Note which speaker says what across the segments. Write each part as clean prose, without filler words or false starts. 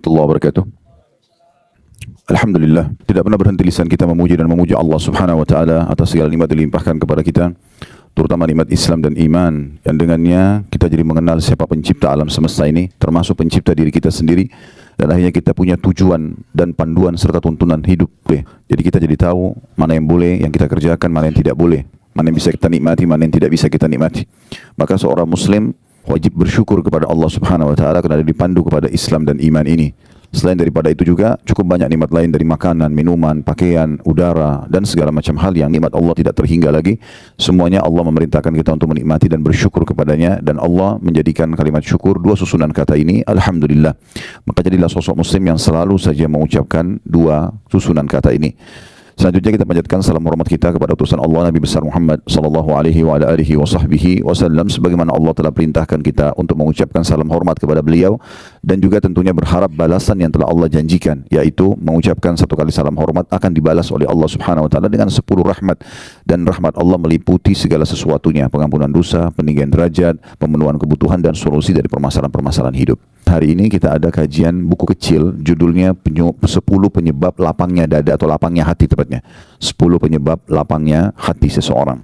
Speaker 1: warahmatullahi wabarakatuh. Alhamdulillah, tidak pernah berhenti lisan kita memuji dan memuji Allah Subhanahu wa taala atas segala nikmat dilimpahkan kepada kita, terutama nikmat Islam dan iman yang dengannya kita jadi mengenal siapa pencipta alam semesta ini, termasuk pencipta diri kita sendiri, dan akhirnya kita punya tujuan dan panduan serta tuntunan hidup. Jadi kita jadi tahu mana yang boleh yang kita kerjakan, mana yang tidak boleh, mana yang bisa kita nikmati, mana yang tidak bisa kita nikmati. Maka seorang muslim wajib bersyukur kepada Allah Subhanahu wa taala karena dipandu kepada Islam dan iman ini. Selain daripada itu juga cukup banyak nikmat lain dari makanan, minuman, pakaian, udara dan segala macam hal yang nikmat Allah tidak terhingga lagi. Semuanya Allah memerintahkan kita untuk menikmati dan bersyukur kepadanya, dan Allah menjadikan kalimat syukur dua susunan kata ini, alhamdulillah. Maka jadilah sosok muslim yang selalu saja mengucapkan dua susunan kata ini. Selanjutnya kita panjatkan salam hormat kita kepada utusan Allah Nabi besar Muhammad sallallahu alaihi wa ala alihi wa sahbihi wasallam, sebagaimana Allah telah perintahkan kita untuk mengucapkan salam hormat kepada beliau, dan juga tentunya berharap balasan yang telah Allah janjikan, yaitu mengucapkan satu kali salam hormat akan dibalas oleh Allah Subhanahu wa taala dengan 10 rahmat, dan rahmat Allah meliputi segala sesuatunya, pengampunan dosa, peninggian derajat, pemenuhan kebutuhan dan solusi dari permasalahan-permasalahan hidup. Hari ini kita ada kajian buku kecil, judulnya 10 penyebab lapangnya dada atau lapangnya hati tepatnya. 10 penyebab lapangnya hati seseorang.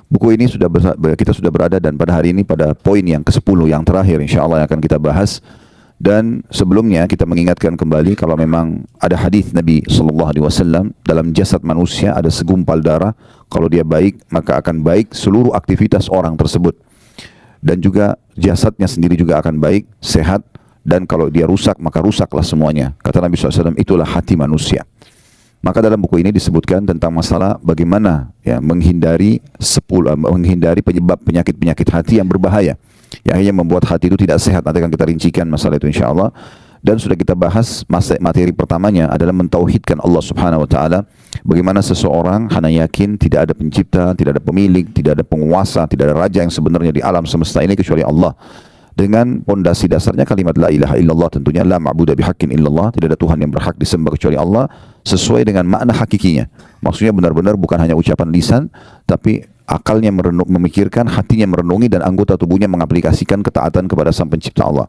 Speaker 1: Buku ini kita sudah berada, dan pada hari ini pada poin yang ke-10 yang terakhir insyaAllah yang akan kita bahas. Dan sebelumnya kita mengingatkan kembali kalau memang ada hadis Nabi SAW, dalam jasad manusia ada segumpal darah, kalau dia baik maka akan baik seluruh aktivitas orang tersebut. Dan juga jasadnya sendiri juga akan baik, sehat, dan kalau dia rusak maka rusaklah semuanya. Kata Nabi SAW, itulah hati manusia. Maka dalam buku ini disebutkan tentang masalah bagaimana menghindari penyebab penyakit-penyakit hati yang berbahaya, yang akhirnya membuat hati itu tidak sehat. Nanti akan kita rincikan masalah itu insyaAllah. Dan sudah kita bahas materi pertamanya adalah mentauhidkan Allah Subhanahu wa taala. Bagaimana seseorang hanya yakin tidak ada pencipta, tidak ada pemilik, tidak ada penguasa, tidak ada raja yang sebenarnya di alam semesta ini kecuali Allah. Dengan pondasi dasarnya kalimat la ilaha illallah, tentunya la ma'budu bihaqqin illallah, tidak ada Tuhan yang berhak disembah kecuali Allah, sesuai dengan makna hakikinya. Maksudnya benar-benar bukan hanya ucapan lisan, tapi akalnya memikirkan, hatinya merenungi, dan anggota tubuhnya mengaplikasikan ketaatan kepada Sang Pencipta Allah.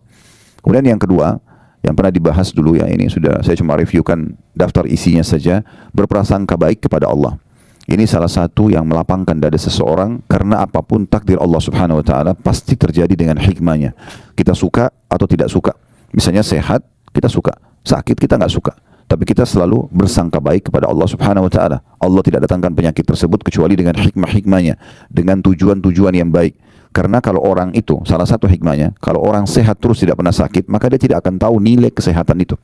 Speaker 1: Kemudian yang kedua, yang pernah dibahas dulu ya, ini sudah saya cuma reviewkan daftar isinya saja, berprasangka baik kepada Allah. Ini salah satu yang melapangkan dada seseorang, karena apapun takdir Allah Subhanahu wa taala pasti terjadi dengan hikmahnya. Kita suka atau tidak suka. Misalnya sehat, kita suka. Sakit, kita nggak suka. Tapi kita selalu bersangka baik kepada Allah Subhanahu wa taala. Allah tidak datangkan penyakit tersebut kecuali dengan hikmah-hikmahnya, dengan tujuan-tujuan yang baik. Karena kalau orang itu, salah satu hikmahnya, kalau orang sehat terus tidak pernah sakit, maka dia tidak akan tahu nilai kesehatan itu.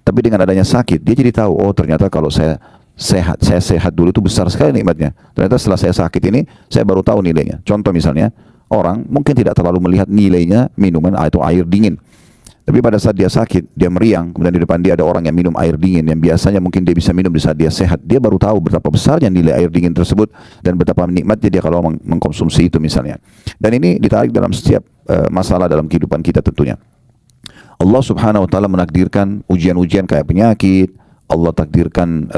Speaker 1: Tapi dengan adanya sakit, dia jadi tahu, oh ternyata kalau saya sehat dulu itu besar sekali nikmatnya. Ternyata setelah saya sakit ini, saya baru tahu nilainya. Contoh misalnya, orang mungkin tidak terlalu melihat nilainya minuman atau air dingin. Tapi pada saat dia sakit, dia meriang, kemudian di depan dia ada orang yang minum air dingin, yang biasanya mungkin dia bisa minum di saat dia sehat. Dia baru tahu betapa besarnya nilai air dingin tersebut, dan betapa nikmatnya dia kalau mengkonsumsi itu misalnya. Dan ini ditarik dalam setiap masalah dalam kehidupan kita tentunya. Allah Subhanahu wa taala menakdirkan ujian-ujian kayak penyakit, Allah takdirkan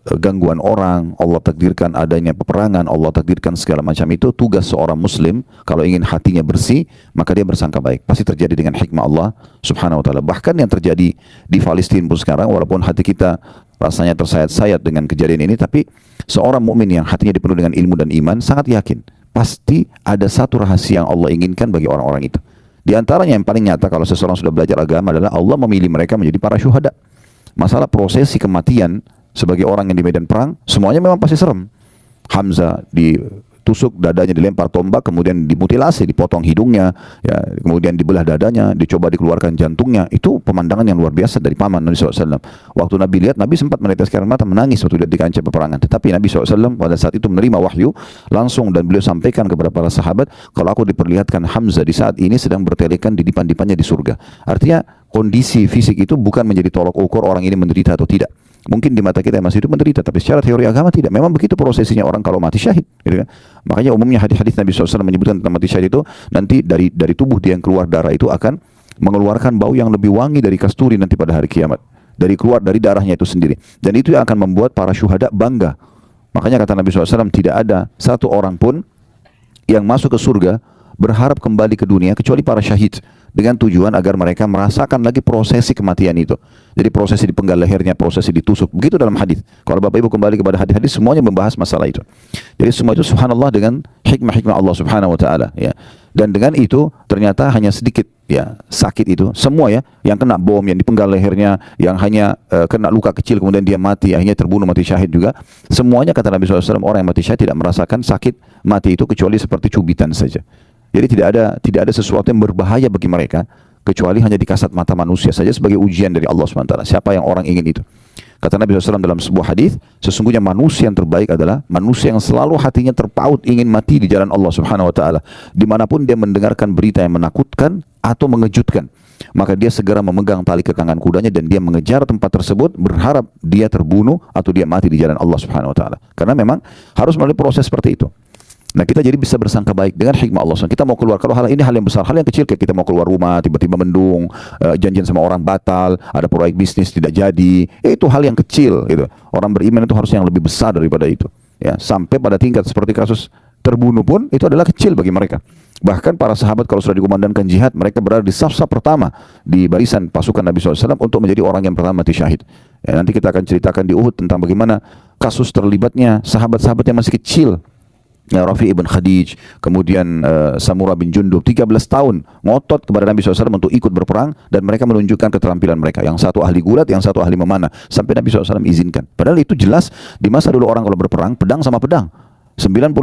Speaker 1: gangguan orang, Allah takdirkan adanya peperangan, Allah takdirkan segala macam itu. Tugas seorang muslim kalau ingin hatinya bersih, maka dia bersangka baik. Pasti terjadi dengan hikmah Allah Subhanahu wa taala. Bahkan yang terjadi di Palestina pun sekarang, walaupun hati kita rasanya tersayat-sayat dengan kejadian ini, tapi seorang mukmin yang hatinya dipenuhi dengan ilmu dan iman sangat yakin pasti ada satu rahasia yang Allah inginkan bagi orang-orang itu. Di antaranya yang paling nyata kalau seseorang sudah belajar agama adalah Allah memilih mereka menjadi para syuhada. Masalah prosesi kematian sebagai orang yang di medan perang, semuanya memang pasti serem. Hamzah ditusuk, dadanya dilempar tombak, kemudian dimutilasi, dipotong hidungnya, ya, kemudian dibelah dadanya, dicoba dikeluarkan jantungnya. Itu pemandangan yang luar biasa dari paman Nabi SAW. Waktu Nabi lihat, Nabi sempat meneteskan air mata, menangis waktu lihat di kancah peperangan. Tetapi Nabi SAW pada saat itu menerima wahyu langsung, dan beliau sampaikan kepada para sahabat, kalau aku diperlihatkan Hamzah di saat ini sedang bertelekan di dipan-dipannya di surga. Artinya kondisi fisik itu bukan menjadi tolok ukur orang ini menderita atau tidak. Mungkin di mata kita yang masih hidup menderita, tapi secara teori agama tidak. Memang begitu prosesinya orang kalau mati syahid, gitu kan? Makanya umumnya hadis-hadis Nabi SAW menyebutkan tentang mati syahid itu, nanti dari tubuh dia yang keluar darah itu akan mengeluarkan bau yang lebih wangi dari kasturi nanti pada hari kiamat. Keluar dari darahnya itu sendiri. Dan itu yang akan membuat para syuhada bangga. Makanya kata Nabi SAW, tidak ada satu orang pun yang masuk ke surga berharap kembali ke dunia kecuali para syahid. dengan tujuan agar mereka merasakan lagi prosesi kematian itu. Jadi prosesi dipenggal lehernya, prosesi ditusuk, begitu dalam hadis. Kalau Bapak Ibu kembali kepada hadis-hadis, semuanya membahas masalah itu. Jadi semua itu subhanallah dengan hikmah-hikmah Allah Subhanahu wa taala, ya. Dan dengan itu ternyata hanya sedikit ya sakit itu, semua ya, yang kena bom, yang dipenggal lehernya, yang hanya kena luka kecil kemudian dia mati, akhirnya terbunuh mati syahid juga. Semuanya kata Nabi SAW, orang yang mati syahid tidak merasakan sakit mati itu kecuali seperti cubitan saja. Jadi tidak ada sesuatu yang berbahaya bagi mereka kecuali hanya di kasat mata manusia saja sebagai ujian dari Allah SWT. Siapa yang orang ingin itu? Kata Nabi SAW dalam sebuah hadis, sesungguhnya manusia yang terbaik adalah manusia yang selalu hatinya terpaut ingin mati di jalan Allah Subhanahu wa taala. Dimanapun dia mendengarkan berita yang menakutkan atau mengejutkan, maka dia segera memegang tali kekangan kudanya dan dia mengejar tempat tersebut berharap dia terbunuh atau dia mati di jalan Allah Subhanahu wa taala. Karena memang harus melalui proses seperti itu. Nah, kita jadi bisa bersangka baik dengan hikmah Allah. Kita mau keluar, kalau hal ini hal yang besar, hal yang kecil kayak kita mau keluar rumah, tiba-tiba mendung, janjian sama orang batal, ada proyek bisnis tidak jadi, itu hal yang kecil gitu. Orang beriman itu harusnya yang lebih besar daripada itu. Ya, sampai pada tingkat seperti kasus terbunuh pun itu adalah kecil bagi mereka. Bahkan para sahabat kalau sudah dikumandangkan jihad, mereka berada di saf-saf pertama di barisan pasukan Nabi SAW untuk menjadi orang yang pertama mati syahid. Ya, nanti kita akan ceritakan di Uhud tentang bagaimana kasus terlibatnya sahabat-sahabat yang masih kecil. Ya, Rafi ibn Khadij, kemudian Samurah bin Jundub, 13 tahun ngotot kepada Nabi SAW untuk ikut berperang, dan mereka menunjukkan keterampilan mereka. Yang satu ahli gulat, yang satu ahli memanah, sampai Nabi SAW izinkan. Padahal itu jelas di masa dulu orang kalau berperang, pedang sama pedang 99%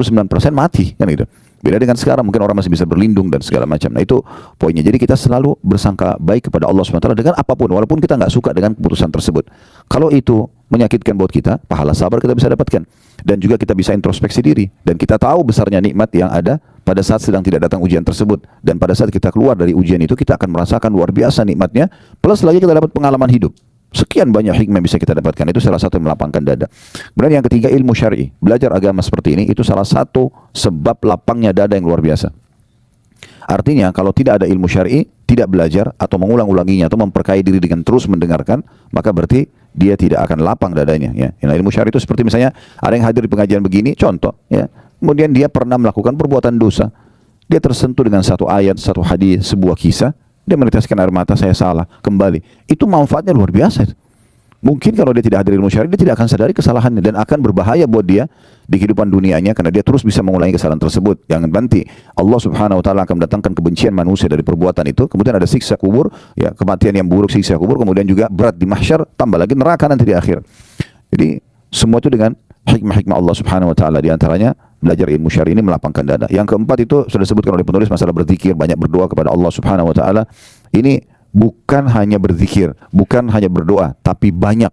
Speaker 1: mati kan gitu. Beda dengan sekarang, mungkin orang masih bisa berlindung dan segala macam. Nah, itu poinnya. Jadi kita selalu bersangka baik kepada Allah SWT dengan apapun, walaupun kita nggak suka dengan keputusan tersebut. Kalau itu menyakitkan buat kita, pahala sabar kita bisa dapatkan. Dan juga kita bisa introspeksi diri. Dan kita tahu besarnya nikmat yang ada pada saat sedang tidak datang ujian tersebut. Dan pada saat kita keluar dari ujian itu, kita akan merasakan luar biasa nikmatnya. Plus lagi kita dapat pengalaman hidup. Sekian banyak hikmah yang bisa kita dapatkan. Itu salah satu yang melapangkan dada. Kemudian yang ketiga, ilmu syar'i. Belajar agama seperti ini, itu salah satu sebab lapangnya dada yang luar biasa. Artinya kalau tidak ada ilmu syar'i, tidak belajar atau mengulang-ulanginya atau memperkaya diri dengan terus mendengarkan, maka berarti dia tidak akan lapang dadanya. Ya. Nah, ilmu syar'i itu seperti misalnya ada yang hadir di pengajian begini, contoh. Ya. Kemudian dia pernah melakukan perbuatan dosa. Dia tersentuh dengan satu ayat, satu hadis, sebuah kisah. Dia meneteskan air mata, saya salah, kembali. Itu manfaatnya luar biasa. Mungkin kalau dia tidak hadir ilmu syar'i, dia tidak akan sadari kesalahannya dan akan berbahaya buat dia di kehidupan dunianya karena dia terus bisa mengulangi kesalahan tersebut. Jangan nanti Allah Subhanahu wa taala akan mendatangkan kebencian manusia dari perbuatan itu, kemudian ada siksa kubur, ya, kematian yang buruk, siksa kubur, kemudian juga berat di mahsyar, tambah lagi neraka nanti di akhir. Jadi semua itu dengan hikmah-hikmah Allah Subhanahu wa taala, di antaranya belajar ilmu syar'i ini melapangkan dada. Yang keempat itu sudah disebutkan oleh penulis, masalah berzikir, banyak berdoa kepada Allah Subhanahu wa taala. Ini bukan hanya berzikir, bukan hanya berdoa, tapi banyak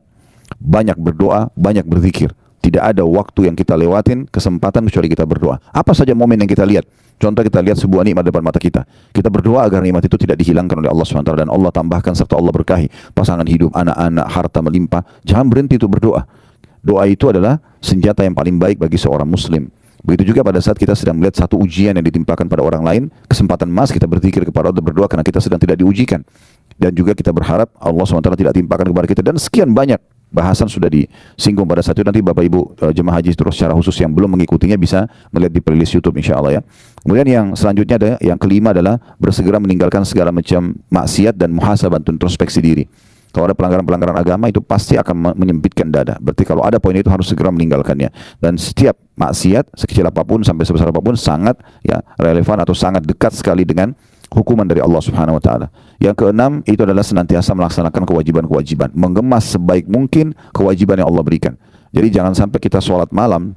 Speaker 1: berdoa, banyak berzikir. Tidak ada waktu yang kita lewatin, kesempatan kecuali kita berdoa. Apa saja momen yang kita lihat. Contoh, kita lihat sebuah nikmat depan mata kita. Kita berdoa agar nikmat itu tidak dihilangkan oleh Allah SWT dan Allah tambahkan serta Allah berkahi. Pasangan hidup, anak-anak, harta melimpah. Jangan berhenti itu berdoa. Doa itu adalah senjata yang paling baik bagi seorang muslim. Begitu juga pada saat kita sedang melihat satu ujian yang ditimpakan pada orang lain, kesempatan emas kita berzikir kepada Allah, berdoa karena kita sedang tidak diujikan. Dan juga kita berharap Allah SWT tidak timpakan kepada kita. Dan sekian banyak bahasan sudah disinggung pada saat itu. Nanti Bapak Ibu jemaah haji terus secara khusus yang belum mengikutinya bisa melihat di playlist YouTube insyaAllah ya. Kemudian yang selanjutnya ada, yang kelima adalah bersegera meninggalkan segala macam maksiat dan muhasabah, introspeksi diri. Kalau ada pelanggaran-pelanggaran agama itu pasti akan menyempitkan dada. Berarti kalau ada poin itu harus segera meninggalkannya. Dan setiap maksiat sekecil apapun sampai sebesar apapun sangat ya relevan atau sangat dekat sekali dengan hukuman dari Allah Subhanahu wa taala. Yang keenam itu adalah senantiasa melaksanakan kewajiban-kewajiban, mengemas sebaik mungkin kewajiban yang Allah berikan. Jadi jangan sampai kita sholat malam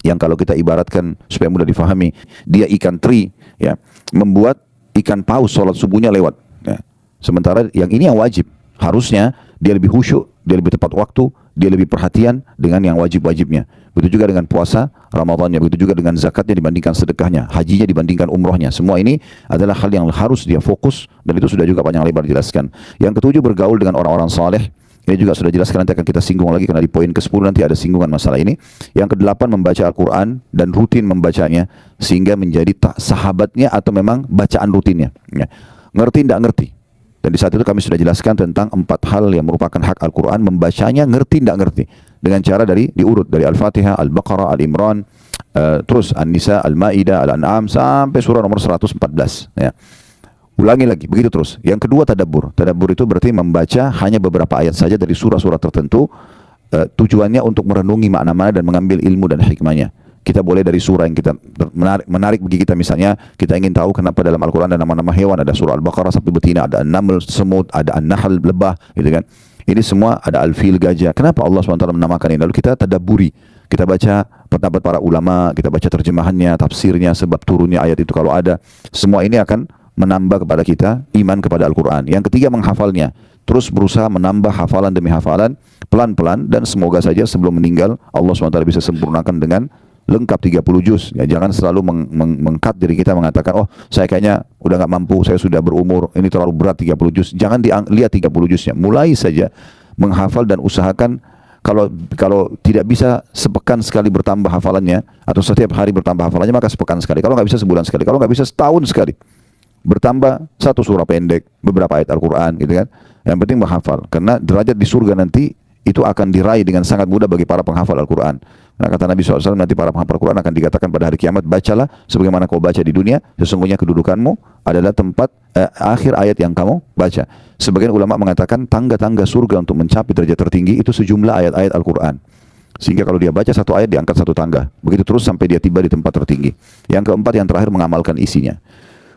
Speaker 1: yang kalau kita ibaratkan supaya mudah difahami, dia ikan teri ya, membuat ikan paus sholat subuhnya lewat ya. Sementara yang ini yang wajib. Harusnya dia lebih khusyuk, dia lebih tepat waktu, dia lebih perhatian dengan yang wajib-wajibnya. Begitu juga dengan puasa Ramadannya, begitu juga dengan zakatnya dibandingkan sedekahnya, hajinya dibandingkan umrohnya. Semua ini adalah hal yang harus dia fokus, dan itu sudah juga panjang lebar dijelaskan. Yang ketujuh, bergaul dengan orang-orang saleh. Ini juga sudah jelaskan, nanti akan kita singgung lagi karena di poin ke-10 nanti ada singgungan masalah ini. Yang ke-8, membaca Al-Quran dan rutin membacanya sehingga menjadi sahabatnya atau memang bacaan rutinnya ya. Ngerti tidak ngerti. Dan di saat itu kami sudah jelaskan tentang 4 hal yang merupakan hak Al-Quran, membacanya ngerti tidak ngerti. Dengan cara diurut dari Al-Fatihah, Al-Baqarah, Al-Imran, terus An-Nisa, Al-Ma'idah, Al-An'am, sampai surah nomor 114. Ya. Ulangi lagi, begitu terus. Yang kedua tadabbur. Tadabbur itu berarti membaca hanya beberapa ayat saja dari surah-surah tertentu, tujuannya untuk merenungi makna-makna dan mengambil ilmu dan hikmahnya. Kita boleh dari surah yang kita menarik bagi kita, misalnya kita ingin tahu kenapa dalam Al-Quran ada nama-nama hewan, ada surah Al-Baqarah sapi betina, ada An-Naml semut, ada An-Nahl lebah, gitu kan. Ini semua ada Al-Fil gajah. Kenapa Allah SWT menamakan ini? Lalu kita tadabburi, kita baca pendapat para ulama, kita baca terjemahannya, tafsirnya, sebab turunnya ayat itu kalau ada. Semua ini akan menambah kepada kita iman kepada Al-Quran. Yang ketiga menghafalnya, terus berusaha menambah hafalan demi hafalan, pelan-pelan, dan semoga saja sebelum meninggal Allah SWT bisa sempurnakan dengan lengkap 30 juz. Ya, jangan selalu mengkat diri kita mengatakan, oh saya kayaknya udah nggak mampu, saya sudah berumur, ini terlalu berat 30 juz. Jangan lihat 30 juznya, mulai saja menghafal dan usahakan kalau tidak bisa sepekan sekali bertambah hafalannya, atau setiap hari bertambah hafalannya, maka sepekan sekali. Kalau nggak bisa sebulan sekali, kalau nggak bisa setahun sekali. Bertambah satu surah pendek, beberapa ayat Al-Quran, gitu kan. Yang penting menghafal, karena derajat di surga nanti itu akan diraih dengan sangat mudah bagi para penghafal Al-Quran. Nah, kata Nabi SAW, nanti para penghafal Al-Quran akan dikatakan pada hari kiamat, bacalah sebagaimana kau baca di dunia, sesungguhnya kedudukanmu adalah tempat akhir ayat yang kamu baca. Sebagian ulama mengatakan tangga-tangga surga untuk mencapai derajat tertinggi itu sejumlah ayat-ayat Al-Quran. Sehingga kalau dia baca satu ayat diangkat satu tangga. Begitu terus sampai dia tiba di tempat tertinggi. Yang keempat, yang terakhir, mengamalkan isinya.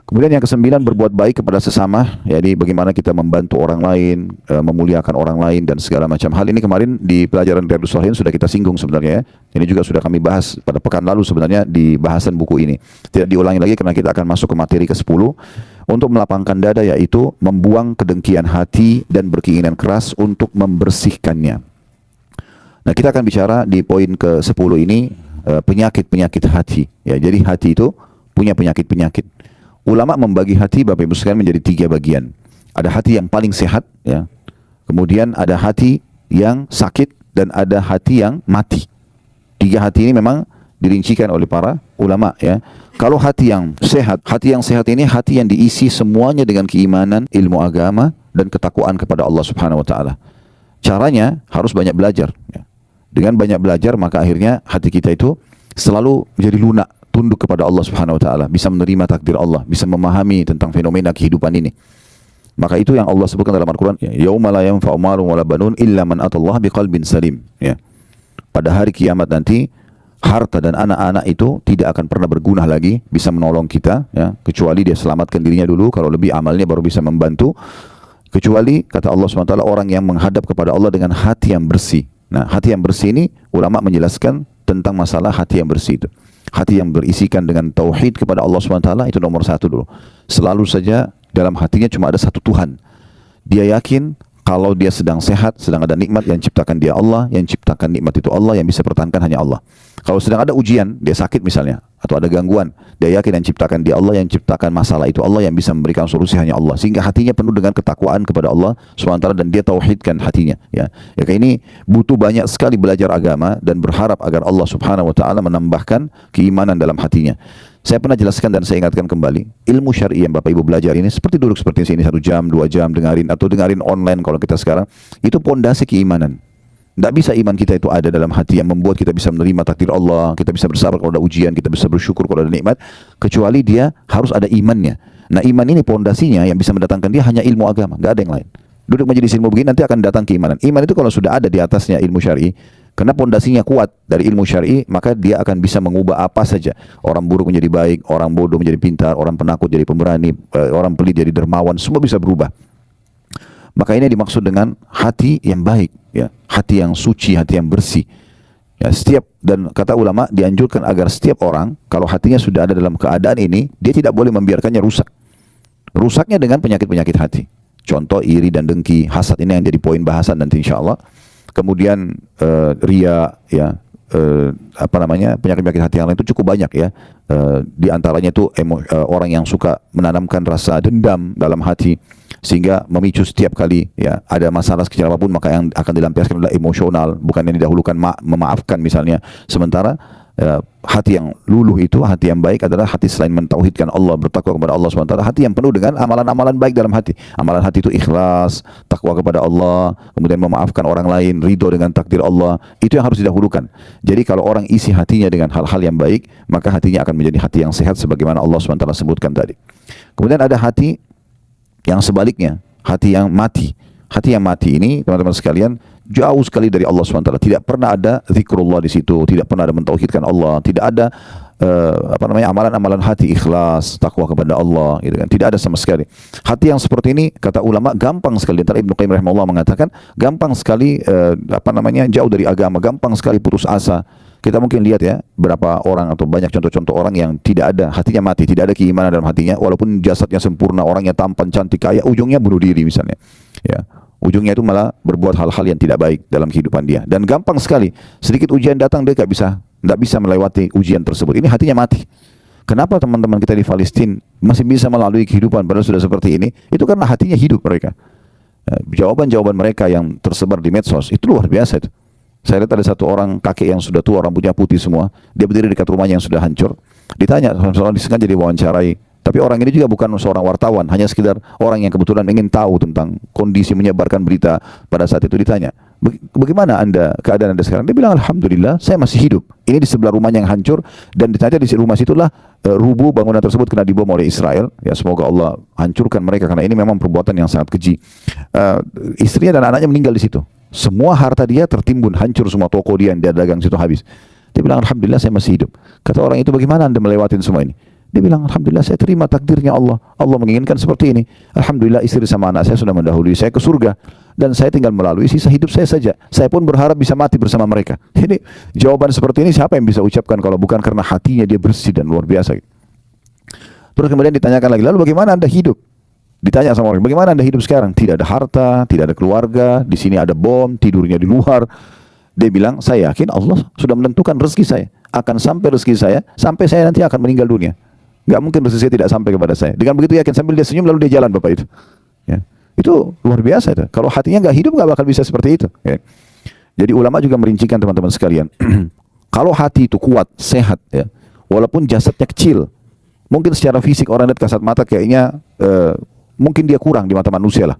Speaker 1: Kemudian yang kesembilan, berbuat baik kepada sesama, jadi bagaimana kita membantu orang lain, memuliakan orang lain dan segala macam hal. Ini kemarin di pelajaran Riyadhus Shalihin sudah kita singgung sebenarnya ya. Ini juga sudah kami bahas pada pekan lalu sebenarnya di bahasan buku ini. Tidak diulangi lagi karena kita akan masuk ke materi ke-10 untuk melapangkan dada, yaitu membuang kedengkian hati dan berkeinginan keras untuk membersihkannya. Nah, kita akan bicara di poin ke-10 ini penyakit-penyakit hati. Ya, jadi hati itu punya penyakit-penyakit. Ulama membagi hati, Bapak Ibu sekalian, menjadi 3 bagian. Ada hati yang paling sehat, ya. Kemudian ada hati yang sakit dan ada hati yang mati. 3 hati ini memang dirincikan oleh para ulama, ya. Kalau hati yang sehat ini hati yang diisi semuanya dengan keimanan, ilmu agama dan ketakwaan kepada Allah Subhanahu wa taala. Caranya harus banyak belajar, ya. Dengan banyak belajar maka akhirnya hati kita itu selalu menjadi lunak, tunduk kepada Allah Subhanahu wa taala, bisa menerima takdir Allah, bisa memahami tentang fenomena kehidupan ini. Maka itu yang Allah sebutkan dalam Al-Qur'an, yauma la yanfa'u malun wala banun illa man atallaha biqalbin salim, ya. Pada hari kiamat nanti harta dan anak-anak itu tidak akan pernah berguna lagi, bisa menolong kita, ya, kecuali dia selamatkan dirinya dulu, kalau lebih amalnya baru bisa membantu. Kecuali kata Allah SWT, orang yang menghadap kepada Allah dengan hati yang bersih. Nah, hati yang bersih ini ulama menjelaskan tentang masalah hati yang bersih itu. Hati yang berisikan dengan tauhid kepada Allah SWT itu nomor 1 dulu. Selalu saja dalam hatinya cuma ada satu Tuhan. Dia yakin kalau dia sedang sehat, sedang ada nikmat, yang ciptakan dia Allah, yang ciptakan nikmat itu Allah, yang bisa pertahankan hanya Allah. Kalau sedang ada ujian, dia sakit misalnya, atau ada gangguan, dia yakin yang ciptakan dia Allah, yang ciptakan masalah itu Allah, yang bisa memberikan solusi hanya Allah. Sehingga hatinya penuh dengan ketakwaan kepada Allah SWT dan dia tauhidkan hatinya. Ya, kayak ini butuh banyak sekali belajar agama dan berharap agar Allah Subhanahu Wa Taala menambahkan keimanan dalam hatinya. Saya pernah jelaskan dan saya ingatkan kembali, ilmu syar'i yang Bapak Ibu belajar ini seperti duduk seperti sini 1 jam, 2 jam dengarin, atau dengarin online kalau kita sekarang, itu pondasi keimanan. Tidak bisa iman kita itu ada dalam hati yang membuat kita bisa menerima takdir Allah, kita bisa bersabar kalau ada ujian, kita bisa bersyukur kalau ada nikmat, kecuali dia harus ada imannya. Nah, iman ini pondasinya yang bisa mendatangkan dia hanya ilmu agama, nggak ada yang lain. Duduk majelis ilmu begini nanti akan datang keimanan. Iman itu kalau sudah ada di atasnya ilmu syar'i, karena pondasinya kuat dari ilmu syar'i, maka dia akan bisa mengubah apa saja. Orang buruk menjadi baik, orang bodoh menjadi pintar, orang penakut jadi pemberani, orang pelit jadi dermawan, semua bisa berubah. Maka ini dimaksud dengan hati yang baik, ya, hati yang suci, hati yang bersih. Ya, dan kata ulama dianjurkan agar setiap orang kalau hatinya sudah ada dalam keadaan ini, dia tidak boleh membiarkannya rusak. Rusaknya dengan penyakit-penyakit hati. Contoh iri dan dengki, hasad, ini yang jadi poin bahasan nanti insyaallah. Kemudian ria, ya, penyakit-penyakit hati yang lain itu cukup banyak, ya. Di antaranya itu orang yang suka menanamkan rasa dendam dalam hati sehingga memicu setiap kali, ya, ada masalah sekecil apapun maka yang akan dilampiaskan adalah emosional, bukan yang didahulukan memaafkan misalnya. Sementara hati yang luluh itu, hati yang baik adalah hati selain mentauhidkan Allah, bertakwa kepada Allah SWT, hati yang penuh dengan amalan-amalan baik dalam hati. Amalan hati itu ikhlas, takwa kepada Allah, kemudian memaafkan orang lain, ridho dengan takdir Allah. Itu yang harus didahulukan. Jadi kalau orang isi hatinya dengan hal-hal yang baik, maka hatinya akan menjadi hati yang sehat sebagaimana Allah SWT sebutkan tadi. Kemudian ada hati Yang sebaliknya, hati yang mati. Hati yang mati ini, teman-teman sekalian, jauh sekali dari Allah SWT. Tidak pernah ada zikrullah di situ, tidak pernah ada mentauhidkan Allah, tidak ada amalan-amalan hati ikhlas, takwa kepada Allah, gitu kan. Tidak ada sama sekali. Hati yang seperti ini, kata ulama, gampang sekali. Antara Ibnu Qayyim rahimahullah mengatakan, gampang sekali jauh dari agama, gampang sekali putus asa. Kita mungkin lihat ya, berapa orang atau banyak contoh-contoh orang yang tidak ada, hatinya mati, tidak ada keimanan dalam hatinya, walaupun jasadnya sempurna, orangnya tampan, cantik, kaya, ujungnya bunuh diri misalnya. Ya, ujungnya itu malah berbuat hal-hal yang tidak baik dalam kehidupan dia. Dan gampang sekali, sedikit ujian datang dia tidak bisa melewati ujian tersebut. Ini hatinya mati. Kenapa teman-teman kita di Palestina masih bisa melalui kehidupan padahal sudah seperti ini? Itu karena hatinya hidup mereka. Jawaban-jawaban mereka yang tersebar di medsos itu luar biasa itu. Saya lihat ada satu orang kakek yang sudah tua, rambutnya putih semua. Dia berdiri dekat rumahnya yang sudah hancur. Ditanya, seorang disengaja diwawancarai. Tapi orang ini juga bukan seorang wartawan, hanya sekedar orang yang kebetulan ingin tahu tentang kondisi menyebarkan berita pada saat itu. Ditanya, bagaimana keadaan anda sekarang? Dia bilang, alhamdulillah, saya masih hidup. Ini di sebelah rumahnya yang hancur, dan ditanya di rumah situlah rubuh bangunan tersebut kena dibom oleh Israel. Ya, semoga Allah hancurkan mereka karena ini memang perbuatan yang sangat keji. Istrinya dan anaknya meninggal di situ. Semua harta dia tertimbun, hancur semua toko dia yang dia dagang situ habis. Dia bilang, alhamdulillah saya masih hidup. Kata orang itu, bagaimana anda melewatin semua ini? Dia bilang, alhamdulillah saya terima takdirnya Allah. Allah menginginkan seperti ini. Alhamdulillah istri sama anak saya sudah mendahului saya ke surga. Dan saya tinggal melalui sisa hidup saya saja. Saya pun berharap bisa mati bersama mereka. Ini jawaban seperti ini siapa yang bisa ucapkan kalau bukan karena hatinya dia bersih dan luar biasa. Terus kemudian ditanyakan lagi, lalu bagaimana anda hidup? Ditanya sama orang, bagaimana anda hidup sekarang? Tidak ada harta, tidak ada keluarga, di sini ada bom, tidurnya di luar. Dia bilang, saya yakin Allah sudah menentukan rezeki saya. Akan sampai rezeki saya, sampai saya nanti akan meninggal dunia. Gak mungkin rezeki saya tidak sampai kepada saya. Dengan begitu yakin, sambil dia senyum lalu dia jalan Bapak itu. Ya. Itu luar biasa itu. Kalau hatinya gak hidup gak bakal bisa seperti itu. Ya. Jadi ulama juga merincikan teman-teman sekalian. Kalau hati itu kuat, sehat, ya, walaupun jasadnya kecil, mungkin secara fisik orang lihat kasat mata kayaknya mungkin dia kurang di mata manusia lah.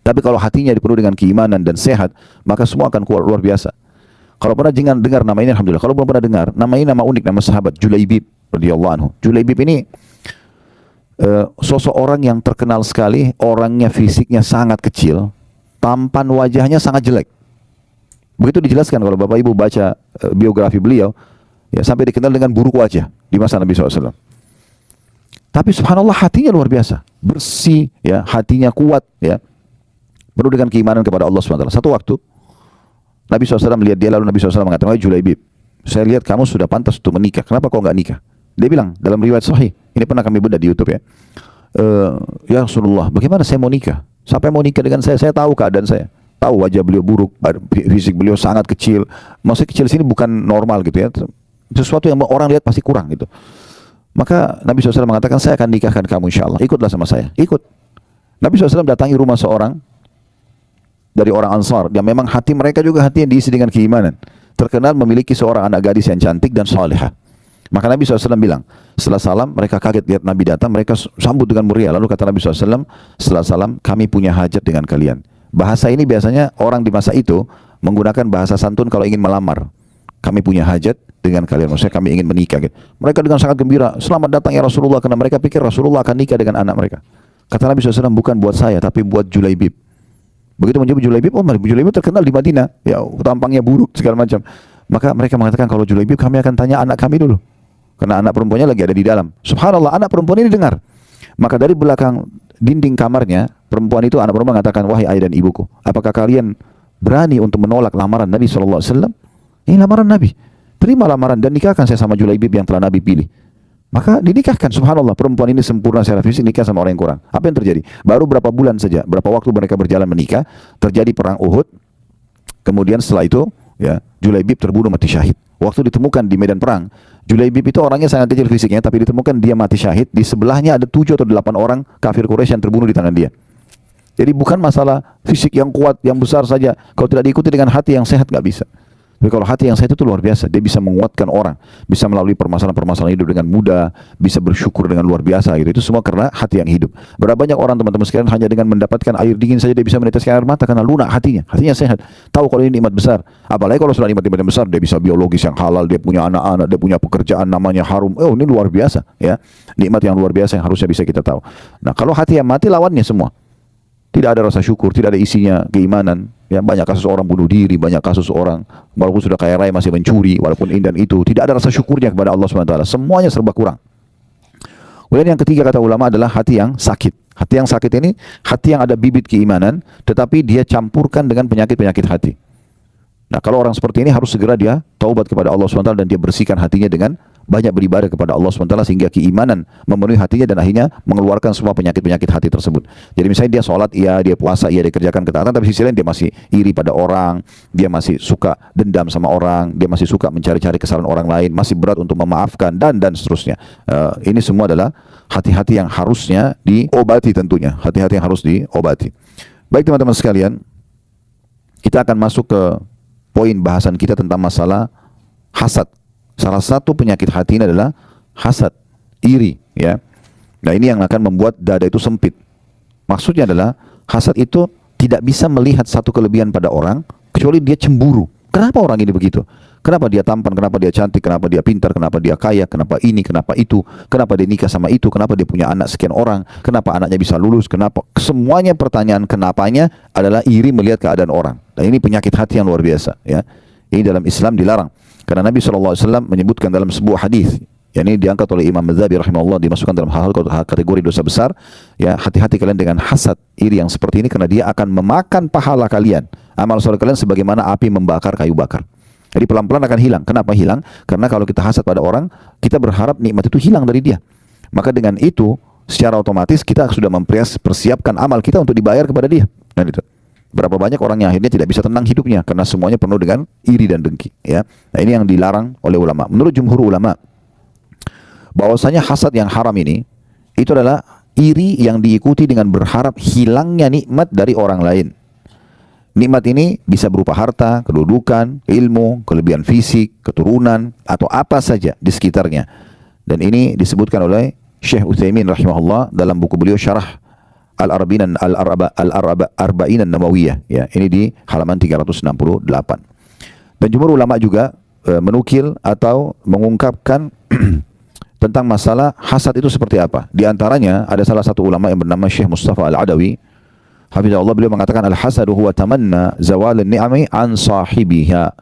Speaker 1: Tapi kalau hatinya dipenuhi dengan keimanan dan sehat, maka semua akan kuat luar biasa. Kalau pernah jangan dengar nama ini, alhamdulillah. Kalau belum pernah dengar, nama ini nama unik, nama sahabat Julaibib radhiyallahu anhu. Julaibib ini sosok orang yang terkenal sekali, orangnya fisiknya sangat kecil, tampan wajahnya sangat jelek. Begitu dijelaskan kalau Bapak Ibu baca biografi beliau, ya, sampai dikenal dengan buruk wajah di masa Nabi SAW. Tapi subhanallah hatinya luar biasa, bersih, ya, hatinya kuat, ya, penuh dengan keimanan kepada Allah SWT. Satu waktu Nabi SAW melihat dia, lalu Nabi SAW mengatakan, wahai Julaibib, saya lihat kamu sudah pantas untuk menikah. Kenapa kau nggak nikah? Dia bilang dalam riwayat sahih, ini pernah kami bedah di YouTube ya. Ya Rasulullah, bagaimana saya mau nikah? Siapa yang mau nikah dengan saya? Saya tahu keadaan saya, tahu wajah beliau buruk, fisik beliau sangat kecil. Maksudnya kecil sini bukan normal gitu ya, sesuatu yang orang lihat pasti kurang gitu. Maka Nabi SAW mengatakan, saya akan nikahkan kamu insya Allah. Ikutlah sama saya. Ikut. Nabi SAW datangi rumah seorang dari orang Ansar, yang memang hati mereka juga hati yang diisi dengan keimanan. Terkenal memiliki seorang anak gadis yang cantik dan salihah. Maka Nabi SAW bilang, setelah salam, mereka kaget lihat Nabi datang, mereka sambut dengan meriah. Lalu kata Nabi SAW, setelah salam, kami punya hajat dengan kalian. Bahasa ini biasanya orang di masa itu menggunakan bahasa santun kalau ingin melamar. Kami punya hajat dengan kalian, maksudnya kami ingin menikah. Gitu. Mereka dengan sangat gembira, selamat datang ya Rasulullah, karena mereka pikir Rasulullah akan nikah dengan anak mereka. Kata Nabi SAW, bukan buat saya, tapi buat Julaibib. Begitu menyebut Julaibib, Julaibib terkenal di Madinah, ya, tampangnya buruk segala macam. Maka mereka mengatakan, kalau Julaibib kami akan tanya anak kami dulu, karena anak perempuannya lagi ada di dalam. Subhanallah, anak perempuan ini dengar. Maka dari belakang dinding kamarnya, perempuan itu, anak perempuan mengatakan, wahai ayah dan ibuku, apakah kalian berani untuk menolak lamaran Nabi SAW? Ini lamaran Nabi. Terima lamaran dan nikahkan saya sama Julaibib yang telah Nabi pilih. Maka dinikahkan, subhanallah, perempuan ini sempurna secara fisik, nikah sama orang yang kurang. Apa yang terjadi? Baru berapa bulan saja, berapa waktu mereka berjalan menikah, terjadi perang Uhud. Kemudian setelah itu, ya, Julaibib terbunuh mati syahid. Waktu ditemukan di medan perang, Julaibib itu orangnya sangat kecil fisiknya, tapi ditemukan dia mati syahid. Di sebelahnya ada 7 atau 8 orang kafir Quraisy yang terbunuh di tangan dia. Jadi bukan masalah fisik yang kuat, yang besar saja. Kalau tidak diikuti dengan hati yang sehat, nggak bisa. Tapi kalau hati yang sehat itu luar biasa, dia bisa menguatkan orang, bisa melalui permasalahan-permasalahan hidup dengan mudah, bisa bersyukur dengan luar biasa gitu. Itu semua karena hati yang hidup. Berapa banyak orang teman-teman sekalian hanya dengan mendapatkan air dingin saja dia bisa meneteskan air mata karena lunak hatinya. Hatinya sehat. Tahu kalau ini nikmat besar. Apalagi kalau sudah nikmat-nikmat besar, dia bisa biologis yang halal, dia punya anak-anak, dia punya pekerjaan namanya harum. Oh, ini luar biasa ya. Nikmat yang luar biasa yang harusnya bisa kita tahu. Nah, kalau hati yang mati lawannya semua. Tidak ada rasa syukur, tidak ada isinya keimanan. Ya, banyak kasus orang bunuh diri, banyak kasus orang walaupun sudah kaya raya masih mencuri, walaupun ini dan itu. Tidak ada rasa syukurnya kepada Allah SWT. Semuanya serba kurang. Kemudian yang ketiga kata ulama adalah hati yang sakit. Hati yang sakit ini hati yang ada bibit keimanan, tetapi dia campurkan dengan penyakit-penyakit hati. Nah, kalau orang seperti ini harus segera dia taubat kepada Allah SWT dan dia bersihkan hatinya dengan banyak beribadah kepada Allah SWT sehingga keimanan memenuhi hatinya dan akhirnya mengeluarkan semua penyakit-penyakit hati tersebut. Jadi misalnya dia sholat, iya, dia puasa, iya, dia kerjakan ketaatan, tapi sisi lain dia masih iri pada orang, dia masih suka dendam sama orang, dia masih suka mencari-cari kesalahan orang lain, masih berat untuk memaafkan dan seterusnya. Ini semua adalah hati-hati yang harusnya diobati tentunya, hati-hati yang harus diobati. Baik teman-teman sekalian, kita akan masuk ke poin bahasan kita tentang masalah hasad. Salah satu penyakit hati ini adalah hasad, iri, ya. Nah, ini yang akan membuat dada itu sempit. Maksudnya adalah hasad itu tidak bisa melihat satu kelebihan pada orang kecuali dia cemburu. Kenapa orang ini begitu? Kenapa dia tampan, kenapa dia cantik, kenapa dia pintar, kenapa dia kaya, kenapa ini, kenapa itu, kenapa dia nikah sama itu, kenapa dia punya anak sekian orang, kenapa anaknya bisa lulus, kenapa? Semuanya pertanyaan kenapanya adalah iri melihat keadaan orang. Dan ini penyakit hati yang luar biasa, ya. Ini dalam Islam dilarang. Karena Nabi SAW menyebutkan dalam sebuah hadis, yang ini diangkat oleh Imam Madzhabi rahimahullah, dimasukkan dalam hal kategori dosa besar. Ya, hati-hati kalian dengan hasad, iri yang seperti ini, karena dia akan memakan pahala kalian, amal soleh kalian sebagaimana api membakar kayu bakar. Jadi pelan-pelan akan hilang. Kenapa hilang? Karena kalau kita hasad pada orang, kita berharap nikmat itu hilang dari dia. Maka dengan itu, secara otomatis kita sudah mempersiapkan amal kita untuk dibayar kepada dia. Dan itu. Berapa banyak orang yang akhirnya tidak bisa tenang hidupnya karena semuanya penuh dengan iri dan dengki, ya. Nah, ini yang dilarang oleh ulama. Menurut jumhur ulama, bahwasanya hasad yang haram ini itu adalah iri yang diikuti dengan berharap hilangnya nikmat dari orang lain. Nikmat ini bisa berupa harta, kedudukan, ilmu, kelebihan fisik, keturunan, atau apa saja di sekitarnya. Dan ini disebutkan oleh Syekh Utsaimin rahimahullah dalam buku beliau Syarah Al-Arba'in An-Nawawiyah, ya. Ini di halaman 368. Dan jumhur ulama juga menukil atau mengungkapkan tentang masalah hasad itu seperti apa. Di antaranya ada salah satu ulama yang bernama Syekh Mustafa Al-Adawi, hafizahullah, beliau mengatakan al-hasadu huwa tamanna zawalin ni'ami an sahibiha.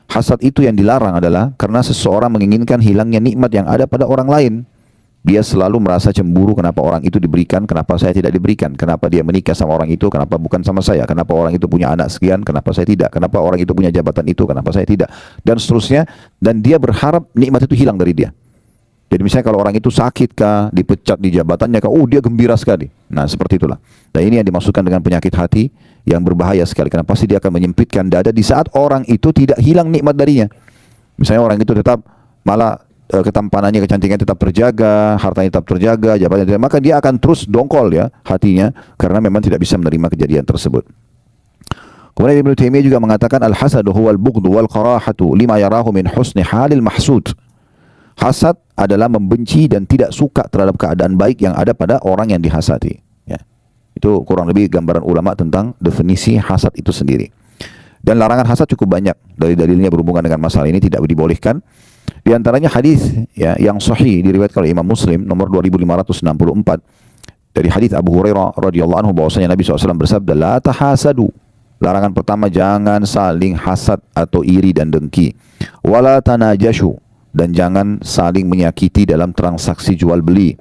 Speaker 1: Hasad itu yang dilarang adalah karena seseorang menginginkan hilangnya nikmat yang ada pada orang lain. Dia selalu merasa cemburu, kenapa orang itu diberikan, kenapa saya tidak diberikan, kenapa dia menikah sama orang itu, kenapa bukan sama saya, kenapa orang itu punya anak sekian, kenapa saya tidak, kenapa orang itu punya jabatan itu, kenapa saya tidak, dan seterusnya. Dan dia berharap nikmat itu hilang dari dia. Jadi misalnya kalau orang itu sakit kah, dipecat di jabatannya kah, dia gembira sekali. Nah, seperti itulah. Dan ini yang dimaksudkan dengan penyakit hati yang berbahaya sekali, karena pasti dia akan menyempitkan dada di saat orang itu tidak hilang nikmat darinya. Misalnya orang itu tetap malah ketampanannya, kecantikannya tetap terjaga, hartanya tetap terjaga, jabatannya tidak, maka dia akan terus dongkol, ya, hatinya, karena memang tidak bisa menerima kejadian tersebut. Kemudian Ibnu Taimiyah juga mengatakan al-hasadu huwal bughdu wal qarahatu lima yarahu min husni halil mahsud. Hasad adalah membenci dan tidak suka terhadap keadaan baik yang ada pada orang yang dihasati, ya. Itu kurang lebih gambaran ulama tentang definisi hasad itu sendiri. Dan larangan hasad cukup banyak dari dalilnya berhubungan dengan masalah ini, tidak dibolehkan. Di antaranya hadis, ya, yang sahih diriwayatkan oleh Imam Muslim nomor 2564 dari hadis Abu Hurairah radhiyallahu anhu bahwasanya Nabi SAW bersabda, la tahasadu. Larangan pertama, jangan saling hasad atau iri dan dengki. Wala tanajashu, dan jangan saling menyakiti dalam transaksi jual beli.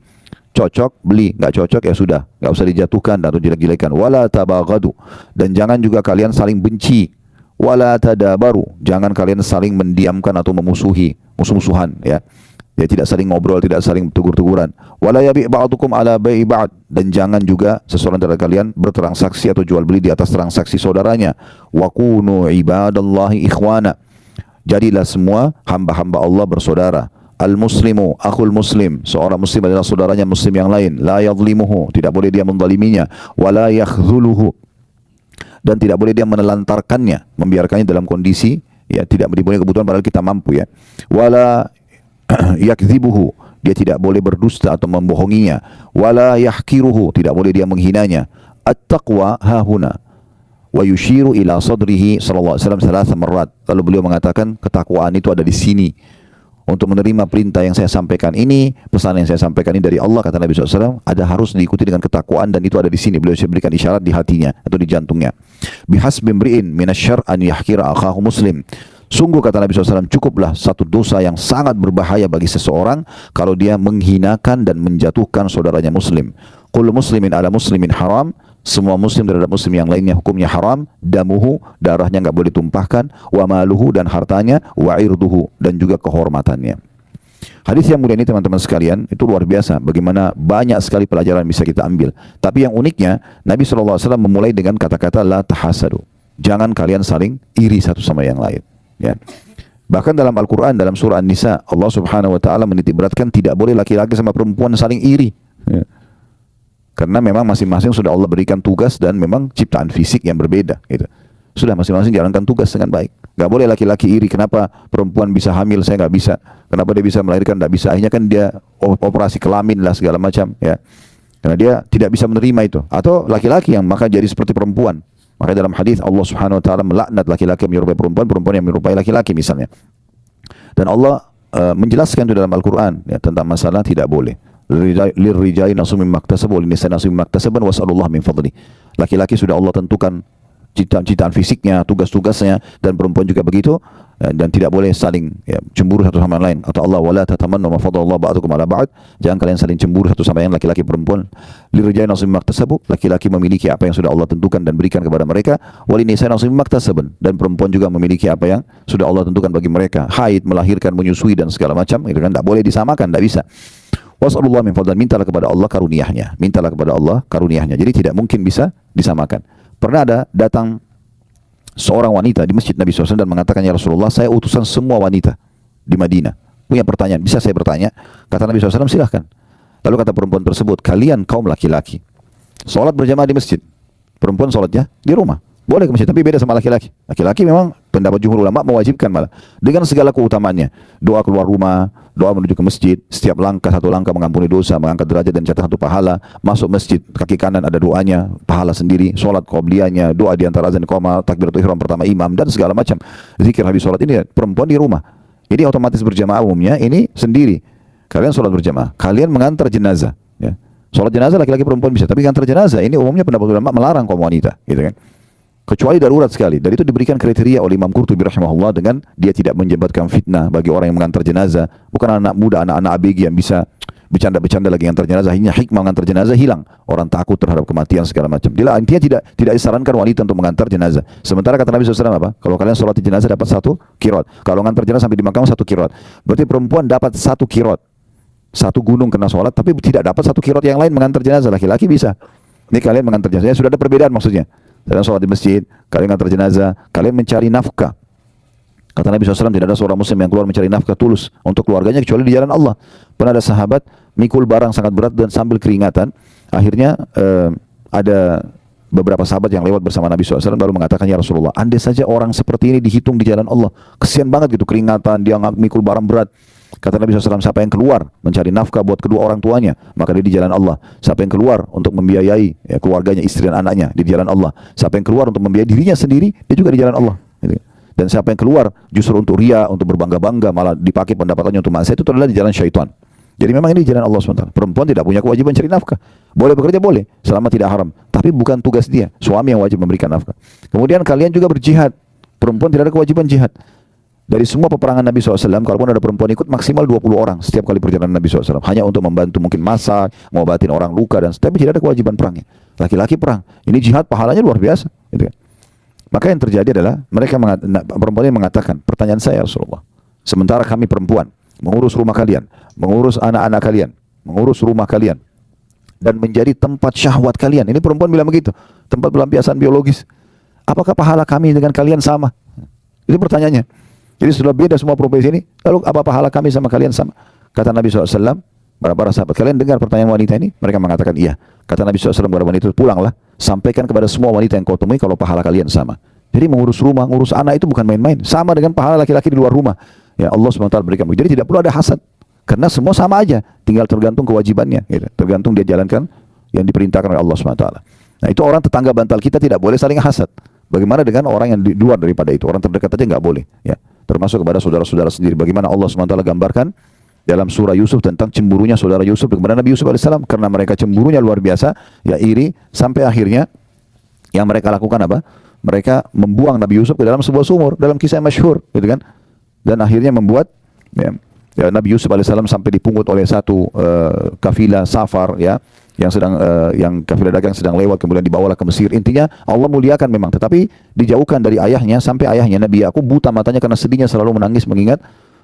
Speaker 1: Cocok beli, nggak cocok ya sudah, nggak usah dijatuhkan atau jelek-jelekan. Wala tabaghadu, dan jangan juga kalian saling benci. Wala tadabaru, jangan kalian saling mendiamkan atau memusuhi, musuh-musuhan, ya. Ya, tidak saling ngobrol, tidak saling tegur-teguran. Wala yabi' ba'dukum ala bai'i ba'd, dan jangan juga seseorang dari kalian bertransaksi atau jual beli di atas transaksi saudaranya. Wa kunu ibadallahi ikhwana, jadilah semua hamba-hamba Allah bersaudara. Al-muslimu akhul muslim, seorang muslim adalah saudaranya muslim yang lain. La yadhlimuhu, tidak boleh dia menzaliminya. Wala yakhdhuluhu, dan tidak boleh dia menelantarkannya, membiarkannya dalam kondisi Ya, tidak memenuhi kebutuhan padahal kita mampu ya. Wala yakdzibuhu, dia tidak boleh berdusta atau membohonginya. Wala yahkiruhu, tidak boleh dia menghinanya. At-taqwa hahuna. Wa yushiru ila sadrihi sallallahu alaihi wasallam thalatha marrat. Lalu beliau mengatakan ketakwaan itu ada di sini. Untuk menerima perintah yang saya sampaikan ini, pesan yang saya sampaikan ini dari Allah, kata Nabi SAW, ada harus diikuti dengan ketakwaan, dan itu ada di sini. Beliau berikan isyarat di hatinya atau di jantungnya. Bihasbi imri'in minasyarr an yahkira akhahu muslim. Sungguh, kata Nabi SAW, cukuplah satu dosa yang sangat berbahaya bagi seseorang kalau dia menghinakan dan menjatuhkan saudaranya muslim. Qul muslimin ala muslimin haram. Semua muslim terhadap muslim yang lainnya hukumnya haram. Damuhu, darahnya enggak boleh tumpahkan. Wa maluhu, dan hartanya. Wa irduhu, dan juga kehormatannya. Hadis yang mulia ini teman-teman sekalian, itu luar biasa. Bagaimana banyak sekali pelajaran bisa kita ambil. Tapi yang uniknya, Nabi SAW memulai dengan kata-kata la tahasadu. Jangan kalian saling iri satu sama yang lain. Ya. Bahkan dalam Al-Quran, dalam surah An-Nisa, Allah Subhanahu Wa Taala menitik beratkan tidak boleh laki-laki sama perempuan saling iri. Ya. Karena memang masing-masing sudah Allah berikan tugas dan memang ciptaan fisik yang berbeda. Gitu. Sudah masing-masing jalankan tugas dengan baik. Gak boleh laki-laki iri. Kenapa perempuan bisa hamil, saya gak bisa. Kenapa dia bisa melahirkan, gak bisa. Akhirnya kan dia operasi kelamin lah segala macam. Ya. Karena dia tidak bisa menerima itu. Atau laki-laki yang maka jadi seperti perempuan. Maka dalam hadis Allah Subhanahu Wa Taala melaknat laki-laki yang menyerupai perempuan, perempuan yang menyerupai laki-laki misalnya. Dan Allah menjelaskan itu dalam Al-Quran ya, tentang masalah tidak boleh. Lirrijali nasibun mimma iktasabu wa linisai nasibun mimma iktasaban was'alullah min fadli. Laki-laki sudah Allah tentukan ciptaan fisiknya, tugas-tugasnya, dan perempuan juga begitu, dan tidak boleh saling ya, cemburu satu sama lain. Atau Allah wala tatamannu ma fadalla ba'dukum ala ba'd. Jangan kalian saling cemburu satu sama lain, laki-laki perempuan. Lirrijali nasibun mimma iktasabu, laki-laki memiliki apa yang sudah Allah tentukan dan berikan kepada mereka. Wa linisai nasibun mimma iktasaban, dan perempuan juga memiliki apa yang sudah Allah tentukan bagi mereka. Haid, melahirkan, menyusui dan segala macam, itu kan tidak boleh disamakan, tidak bisa. Was'alullah min fadlan, mintalah kepada Allah karuniahnya. Mintalah kepada Allah karuniahnya. Jadi tidak mungkin bisa disamakan. Pernah ada datang seorang wanita di masjid Nabi SAW dan mengatakan, ya Rasulullah, saya utusan semua wanita di Madinah. Punya pertanyaan, bisa saya bertanya? Kata Nabi SAW, silahkan. Lalu kata perempuan tersebut, kalian kaum laki-laki, sholat berjamaah di masjid. Perempuan sholatnya di rumah. Boleh ke masjid, tapi beda sama laki-laki. Laki-laki memang pendapat jumhur ulama mewajibkan malah. Dengan segala keutamaannya. Doa keluar rumah, doa menuju ke masjid, setiap langkah satu langkah mengampuni dosa, mengangkat derajat dan catat satu pahala. Masuk masjid, kaki kanan ada doanya, pahala sendiri. Sholat qobliyahnya, doa di antara azan qoma, takbiratul ihram pertama imam, dan segala macam. Zikir habis sholat ini, perempuan di rumah. Ini otomatis berjamaah umumnya, ini sendiri. Kalian sholat berjamaah, kalian mengantar jenazah. Ya. Sholat jenazah laki-laki perempuan bisa, tapi mengantar jenazah ini umumnya pendapat ulama melarang kaum wanita. Gitu kan. Kecuali darurat sekali. Dan itu diberikan kriteria oleh Imam Qurtubi rahimahullah dengan dia tidak menjembatkan fitnah bagi orang yang mengantar jenazah. Bukan anak muda, anak-anak ABG yang bisa bercanda-bercanda lagi mengantar jenazah. Akhirnya hikmah mengantar jenazah hilang. Orang takut terhadap kematian segala macam. Dia intinya tidak disarankan wanita untuk mengantar jenazah. Sementara kata Nabi SAW apa? Kalau kalian sholat di jenazah dapat 1 kirot. Kalau mengantar jenazah sampai di makam 1 kirot. Berarti perempuan dapat 1 kirot. 1 gunung kena sholat, tapi tidak dapat 1 kirot yang lain mengantar jenazah. Laki-laki bisa. Ini kalian mengantar jenazah. Sudah ada perbedaan maksudnya. Kalian sholat di masjid, kalian mengantar jenazah, kalian mencari nafkah. Kata Nabi SAW, tidak ada seorang muslim yang keluar mencari nafkah tulus untuk keluarganya kecuali di jalan Allah. Pernah ada sahabat mikul barang sangat berat dan sambil keringatan. Akhirnya ada beberapa sahabat yang lewat bersama Nabi SAW baru mengatakan, ya Rasulullah, andai saja orang seperti ini dihitung di jalan Allah, kesian banget gitu, keringatan, dia mikul barang berat. Kata Nabi SAW, siapa yang keluar mencari nafkah buat kedua orang tuanya, maka dia di jalan Allah. Siapa yang keluar untuk membiayai ya, keluarganya, istri dan anaknya, di jalan Allah. Siapa yang keluar untuk membiayai dirinya sendiri, dia juga di jalan Allah. Dan siapa yang keluar justru untuk ria, untuk berbangga-bangga, malah dipakai pendapatannya untuk maksiat, itu adalah di jalan syaitan. Jadi memang ini di jalan Allah SWT. Perempuan tidak punya kewajiban cari nafkah. Boleh bekerja, boleh, selama tidak haram. Tapi bukan tugas dia. Suami yang wajib memberikan nafkah. Kemudian kalian juga berjihad. Perempuan tidak ada kewajiban jihad. Dari semua peperangan Nabi SAW, kalaupun ada perempuan ikut, maksimal 20 orang setiap kali perjalanan Nabi SAW. Hanya untuk membantu mungkin masak, ngobatin orang luka, dan tapi tidak ada kewajiban perangnya. Laki-laki perang. Ini jihad pahalanya luar biasa. Gitu kan. Maka yang terjadi adalah perempuan ini mengatakan, pertanyaan saya Rasulullah, sementara kami perempuan mengurus rumah kalian, mengurus anak-anak kalian, mengurus rumah kalian, dan menjadi tempat syahwat kalian. Ini perempuan bilang begitu, tempat pelampiasan biologis. Apakah pahala kami dengan kalian sama? Itu pertanyaannya. Jadi sudah beda semua profesi ini, lalu apa pahala kami sama kalian sama? Kata Nabi SAW, para sahabat, kalian dengar pertanyaan wanita ini? Mereka mengatakan iya. Kata Nabi SAW kepada wanita itu, pulanglah, sampaikan kepada semua wanita yang kau temui kalau pahala kalian sama. Jadi mengurus rumah, ngurus anak itu bukan main-main. Sama dengan pahala laki-laki di luar rumah. Ya Allah SWT berikan. Jadi tidak perlu ada hasad. Karena semua sama aja. Tinggal tergantung kewajibannya. Gitu. Tergantung dia jalankan yang diperintahkan oleh Allah SWT. Nah itu orang tetangga bantal kita tidak boleh saling hasad. Bagaimana dengan orang yang di luar daripada itu? Orang terdekat aja nggak boleh. Ya. Termasuk kepada saudara-saudara sendiri. Bagaimana Allah SWT gambarkan dalam surah Yusuf tentang cemburunya saudara Yusuf kepada Nabi Yusuf AS. Karena mereka cemburunya luar biasa. Ya iri. Sampai akhirnya yang mereka lakukan apa? Mereka membuang Nabi Yusuf ke dalam sebuah sumur dalam kisah yang masyhur, gitu kan? Dan akhirnya membuat Nabi Yusuf alaihissalam sampai dipungut oleh satu kafilah safar, ya, yang sedang yang kafilah dagang sedang lewat, kemudian dibawalah ke Mesir. Intinya Allah muliakan memang, tetapi dijauhkan dari ayahnya sampai ayahnya Nabi Yakub buta matanya karena sedihnya selalu menangis mengingat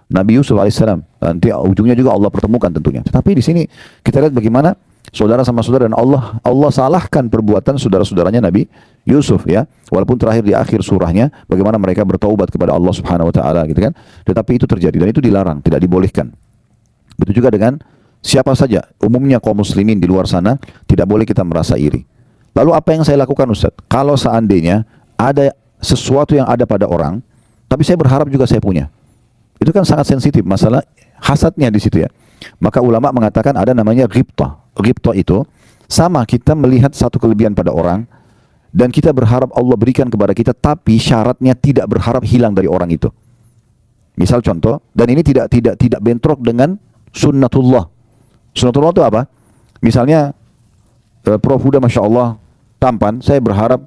Speaker 1: Nabi Yusuf alaihissalam. Nanti ujungnya juga Allah pertemukan tentunya. Tetapi di sini kita lihat bagaimana saudara sama saudara, dan Allah salahkan perbuatan saudara-saudaranya Nabi Yusuf, ya. Walaupun terakhir di akhir surahnya bagaimana mereka bertaubat kepada Allah Subhanahu wa taala, gitu kan. Tetapi itu terjadi dan itu dilarang, tidak dibolehkan. Begitu juga dengan siapa saja, umumnya kaum muslimin di luar sana tidak boleh kita merasa iri. Lalu apa yang saya lakukan, Ustaz? Kalau seandainya ada sesuatu yang ada pada orang, tapi saya berharap juga saya punya. Itu kan sangat sensitif masalah hasadnya di situ, ya. Maka ulama mengatakan ada namanya ghibtah. Ghibtah itu sama kita melihat satu kelebihan pada orang dan kita berharap Allah berikan kepada kita, tapi syaratnya tidak berharap hilang dari orang itu. Misal contoh, dan ini tidak bentrok dengan sunnatullah. Sunnatullah itu apa? Misalnya Prof Huda Masya Allah tampan, saya berharap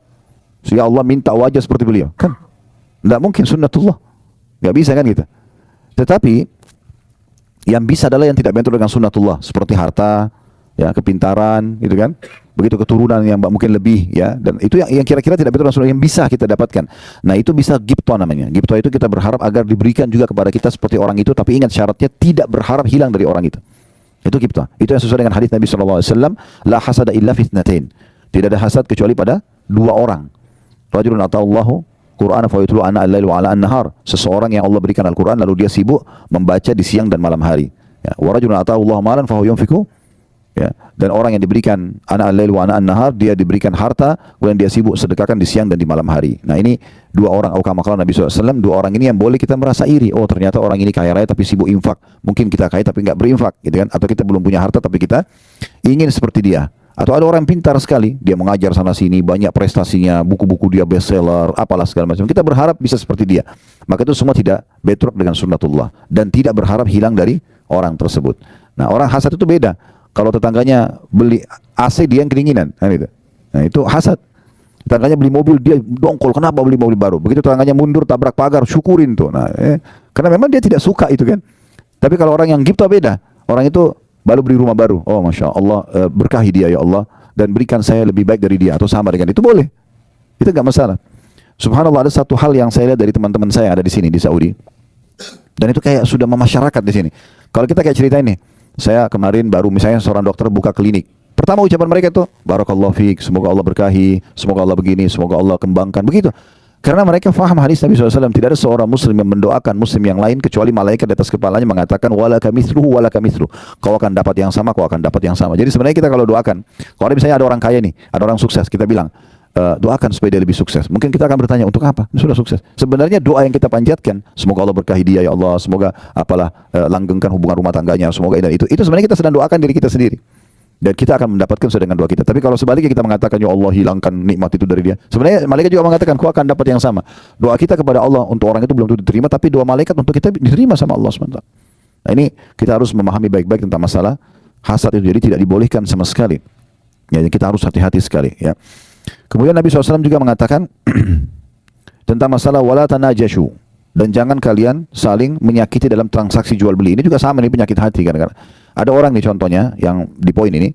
Speaker 1: ya Allah minta wajah seperti beliau. Kan? Tidak mungkin sunnatullah. Gak bisa kan gitu. Tetapi yang bisa adalah yang tidak bentrok dengan sunnatullah, seperti harta, ya, kepintaran, gitu kan. Begitu keturunan yang mungkin lebih, ya, dan itu yang kira-kira tidak bentrok dengan sunnah yang bisa kita dapatkan. Nah itu bisa ghibtah namanya. Ghibtah itu kita berharap agar diberikan juga kepada kita seperti orang itu, tapi ingat syaratnya tidak berharap hilang dari orang itu. Itu ghibtah. Itu yang sesuai dengan hadis Nabi SAW. La hasada illa fitnatain. Tidak ada hasad kecuali pada dua orang. Rajulun ata'allahu Quran fa yatlu ana al-lail wa ala an-nahar. Seseorang yang Allah berikan Al-Quran lalu dia sibuk membaca di siang dan malam hari. Ya, wa rajulun ata'ahu Allah malan fa huwa yunfiqu. Ya, dan orang yang diberikan ana al-lail wa ana an-nahar, dia diberikan harta kemudian dia sibuk sedekahkan di siang dan di malam hari. Nah, ini dua orang kama qala Nabi SAW, dua orang ini yang boleh kita merasa iri. Oh, ternyata orang ini kaya raya tapi sibuk infak. Mungkin kita kaya tapi enggak berinfak, gitu kan? Atau kita belum punya harta tapi kita ingin seperti dia. Atau ada orang pintar sekali, dia mengajar sana sini, banyak prestasinya, buku-buku dia bestseller, apalah segala macam. Kita berharap bisa seperti dia. Maka itu semua tidak bentrok dengan sunnatullah dan tidak berharap hilang dari orang tersebut. Nah, orang hasad itu beda. Kalau tetangganya beli AC, dia yang kedinginan, kan itu. Nah, itu hasad. Tetangganya beli mobil, dia dongkol, kenapa beli mobil baru? Begitu tetangganya mundur tabrak pagar, syukurin tuh. Nah, karena memang dia tidak suka itu kan. Tapi kalau orang yang ghibtah beda. Orang itu baru beli rumah baru, oh Masya Allah, berkahi dia ya Allah, dan berikan saya lebih baik dari dia, atau sama dengan itu, boleh. Itu gak masalah. Subhanallah, ada satu hal yang saya lihat dari teman-teman saya ada di sini, di Saudi. Dan itu kayak sudah memasyarakat di sini. Kalau kita kayak cerita ini, saya kemarin baru misalnya seorang dokter buka klinik. Pertama ucapan mereka itu, Barakallahu fiik, semoga Allah berkahi, semoga Allah begini, semoga Allah kembangkan, begitu. Karena mereka faham hadis Nabi SAW, tidak ada seorang muslim yang mendoakan muslim yang lain kecuali malaikat di atas kepalanya mengatakan wala kamithluhu wala kamithlu. Kau akan dapat yang sama, kau akan dapat yang sama. Jadi sebenarnya kita kalau doakan, kalau misalnya ada orang kaya nih, ada orang sukses, kita bilang doakan supaya dia lebih sukses. Mungkin kita akan bertanya untuk apa? Sudah sukses. Sebenarnya doa yang kita panjatkan, semoga Allah berkahi dia ya Allah, semoga apalah langgengkan hubungan rumah tangganya, semoga ini itu. Itu sebenarnya kita sedang doakan diri kita sendiri. Dan kita akan mendapatkan sesuai dengan doa kita. Tapi kalau sebaliknya kita mengatakan, ya Allah hilangkan nikmat itu dari dia, sebenarnya malaikat juga mengatakan, kau akan dapat yang sama. Doa kita kepada Allah untuk orang itu belum tentu diterima, tapi doa malaikat untuk kita diterima sama Allah SWT. Nah ini kita harus memahami baik-baik tentang masalah hasad itu. Jadi tidak dibolehkan sama sekali. Ya, kita harus hati-hati sekali. Ya. Kemudian Nabi SAW juga mengatakan tentang masalah wala tanajashu, dan jangan kalian saling menyakiti dalam transaksi jual beli. Ini juga sama nih, penyakit hati kadang-kadang. Ada orang nih contohnya yang di poin ini,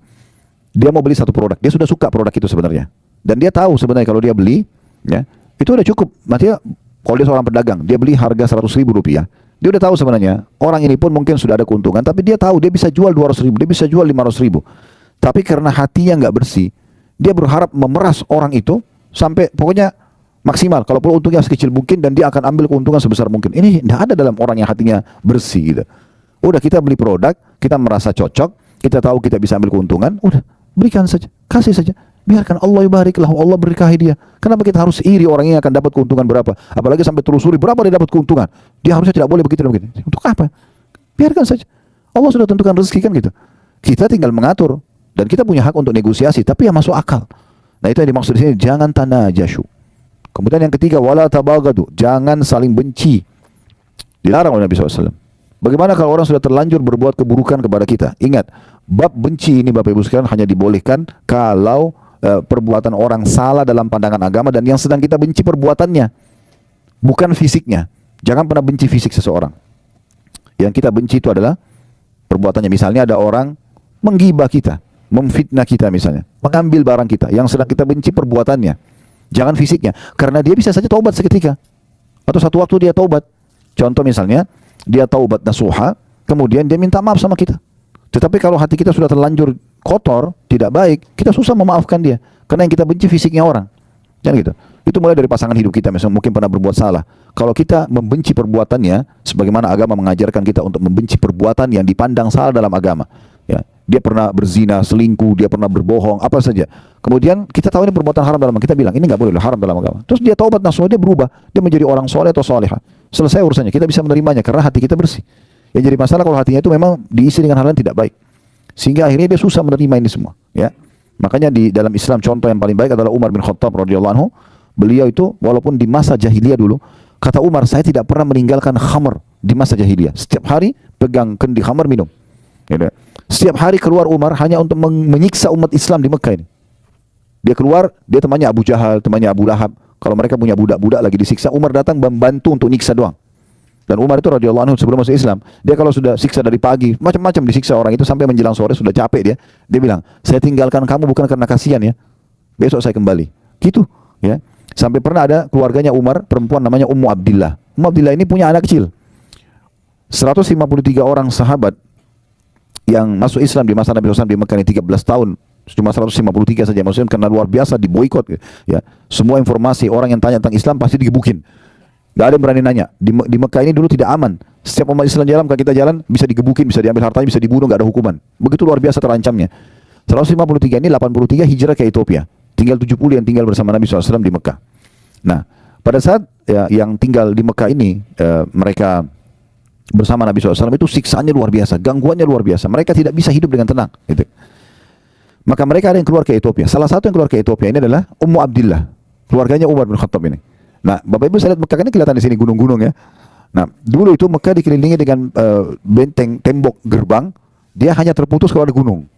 Speaker 1: dia mau beli satu produk, dia sudah suka produk itu sebenarnya, dan dia tahu sebenarnya kalau dia beli, ya itu udah cukup. Maksudnya kalau dia seorang pedagang, dia beli harga 100.000 rupiah, dia udah tahu sebenarnya orang ini pun mungkin sudah ada keuntungan, tapi dia tahu dia bisa jual 200.000, dia bisa jual 500.000. Tapi karena hatinya nggak bersih, dia berharap memeras orang itu sampai pokoknya maksimal. Kalau perlu untungnya sekecil mungkin, dan dia akan ambil keuntungan sebesar mungkin. Ini tidak ada dalam orang yang hatinya bersih gitu. Udah, kita beli produk, kita merasa cocok, kita tahu kita bisa ambil keuntungan, udah berikan saja, kasih saja. Biarkan Allah yubariklah, Allah berkahi dia. Kenapa kita harus iri orang yang akan dapat keuntungan berapa? Apalagi sampai telusuri berapa dia dapat keuntungan. Dia harusnya tidak boleh begitu dan begitu. Untuk apa? Biarkan saja. Allah sudah tentukan rezeki kan gitu. Kita tinggal mengatur dan kita punya hak untuk negosiasi, tapi yang masuk akal. Nah, itu yang dimaksud di sini, jangan tanajashu. Kemudian yang ketiga, wala tabagadu, jangan saling benci. Dilarang oleh Nabi SAW. Bagaimana kalau orang sudah terlanjur berbuat keburukan kepada kita? Ingat, bab benci ini Bapak Ibu sekalian hanya dibolehkan kalau perbuatan orang salah dalam pandangan agama dan yang sedang kita benci perbuatannya, bukan fisiknya. Jangan pernah benci fisik seseorang. Yang kita benci itu adalah perbuatannya. Misalnya ada orang menggibah kita, memfitnah kita misalnya, mengambil barang kita, yang sedang kita benci perbuatannya. Jangan fisiknya, karena dia bisa saja taubat seketika. Atau satu waktu dia taubat. Contoh misalnya, dia taubat nasuha, kemudian dia minta maaf sama kita. Tetapi kalau hati kita sudah terlanjur kotor, tidak baik, kita susah memaafkan dia. Karena yang kita benci fisiknya orang. Jangan gitu. Itu mulai dari pasangan hidup kita, misalnya mungkin pernah berbuat salah. Kalau kita membenci perbuatannya, sebagaimana agama mengajarkan kita untuk membenci perbuatan yang dipandang salah dalam agama. Ya, dia pernah berzina, selingkuh, dia pernah berbohong, apa saja. Kemudian kita tahu ini perbuatan haram dalam agama, kita bilang ini nggak boleh, haram dalam agama. Terus dia taubat nasuha, dia berubah, dia menjadi orang soleh atau soleha. Selesai urusannya, kita bisa menerimanya karena hati kita bersih. Yang jadi masalah kalau hatinya itu memang diisi dengan hal yang tidak baik, sehingga akhirnya dia susah menerima ini semua. Ya, makanya di dalam Islam contoh yang paling baik adalah Umar bin Khattab radhiyallahu anhu. Beliau itu walaupun di masa jahiliyah dulu, kata Umar, saya tidak pernah meninggalkan khamr di masa jahiliyah. Setiap hari pegang kendi khamr minum. Ya, setiap hari keluar Umar hanya untuk menyiksa umat Islam di Mekah ini. Dia keluar, dia temannya Abu Jahal, temannya Abu Lahab. Kalau mereka punya budak-budak lagi disiksa, Umar datang membantu untuk nyiksa doang. Dan Umar itu radhiyallahu anhu sebelum masuk Islam, dia kalau sudah siksa dari pagi, macam-macam disiksa orang itu sampai menjelang sore sudah capek dia bilang, saya tinggalkan kamu bukan karena kasihan ya, besok saya kembali. Gitu, ya. Sampai pernah ada keluarganya Umar, perempuan namanya Ummu Abdillah. Ummu Abdillah ini punya anak kecil. 153 orang sahabat yang masuk Islam di masa Nabi SAW di Mekah ini 13 tahun, cuma 153 saja Muslim karena luar biasa diboikot. Ya, semua informasi orang yang tanya tentang Islam pasti digebukin. Gak ada yang berani nanya. Di Mekah ini dulu tidak aman. Setiap umat Islam jalan, kalau kita jalan bisa digebukin, bisa diambil hartanya, bisa dibunuh, gak ada hukuman. Begitu luar biasa terancamnya. 153 ini 83 hijrah ke Ethiopia. Tinggal 70 yang tinggal bersama Nabi SAW di Mekah. Nah, pada saat ya, yang tinggal di Mekah ini mereka bersama Nabi SAW itu siksaannya luar biasa, gangguannya luar biasa. Mereka tidak bisa hidup dengan tenang. Gitu. Maka mereka ada yang keluar ke Ethiopia. Salah satu yang keluar ke Ethiopia ini adalah Ummu Abdillah, keluarganya Umar bin Khattab ini. Nah, Bapak Ibu saya lihat Mekah ini kelihatan di sini gunung-gunung ya. Nah, dulu itu Mekah dikelilingi dengan benteng, tembok, gerbang. Dia hanya terputus kalau ada gunung.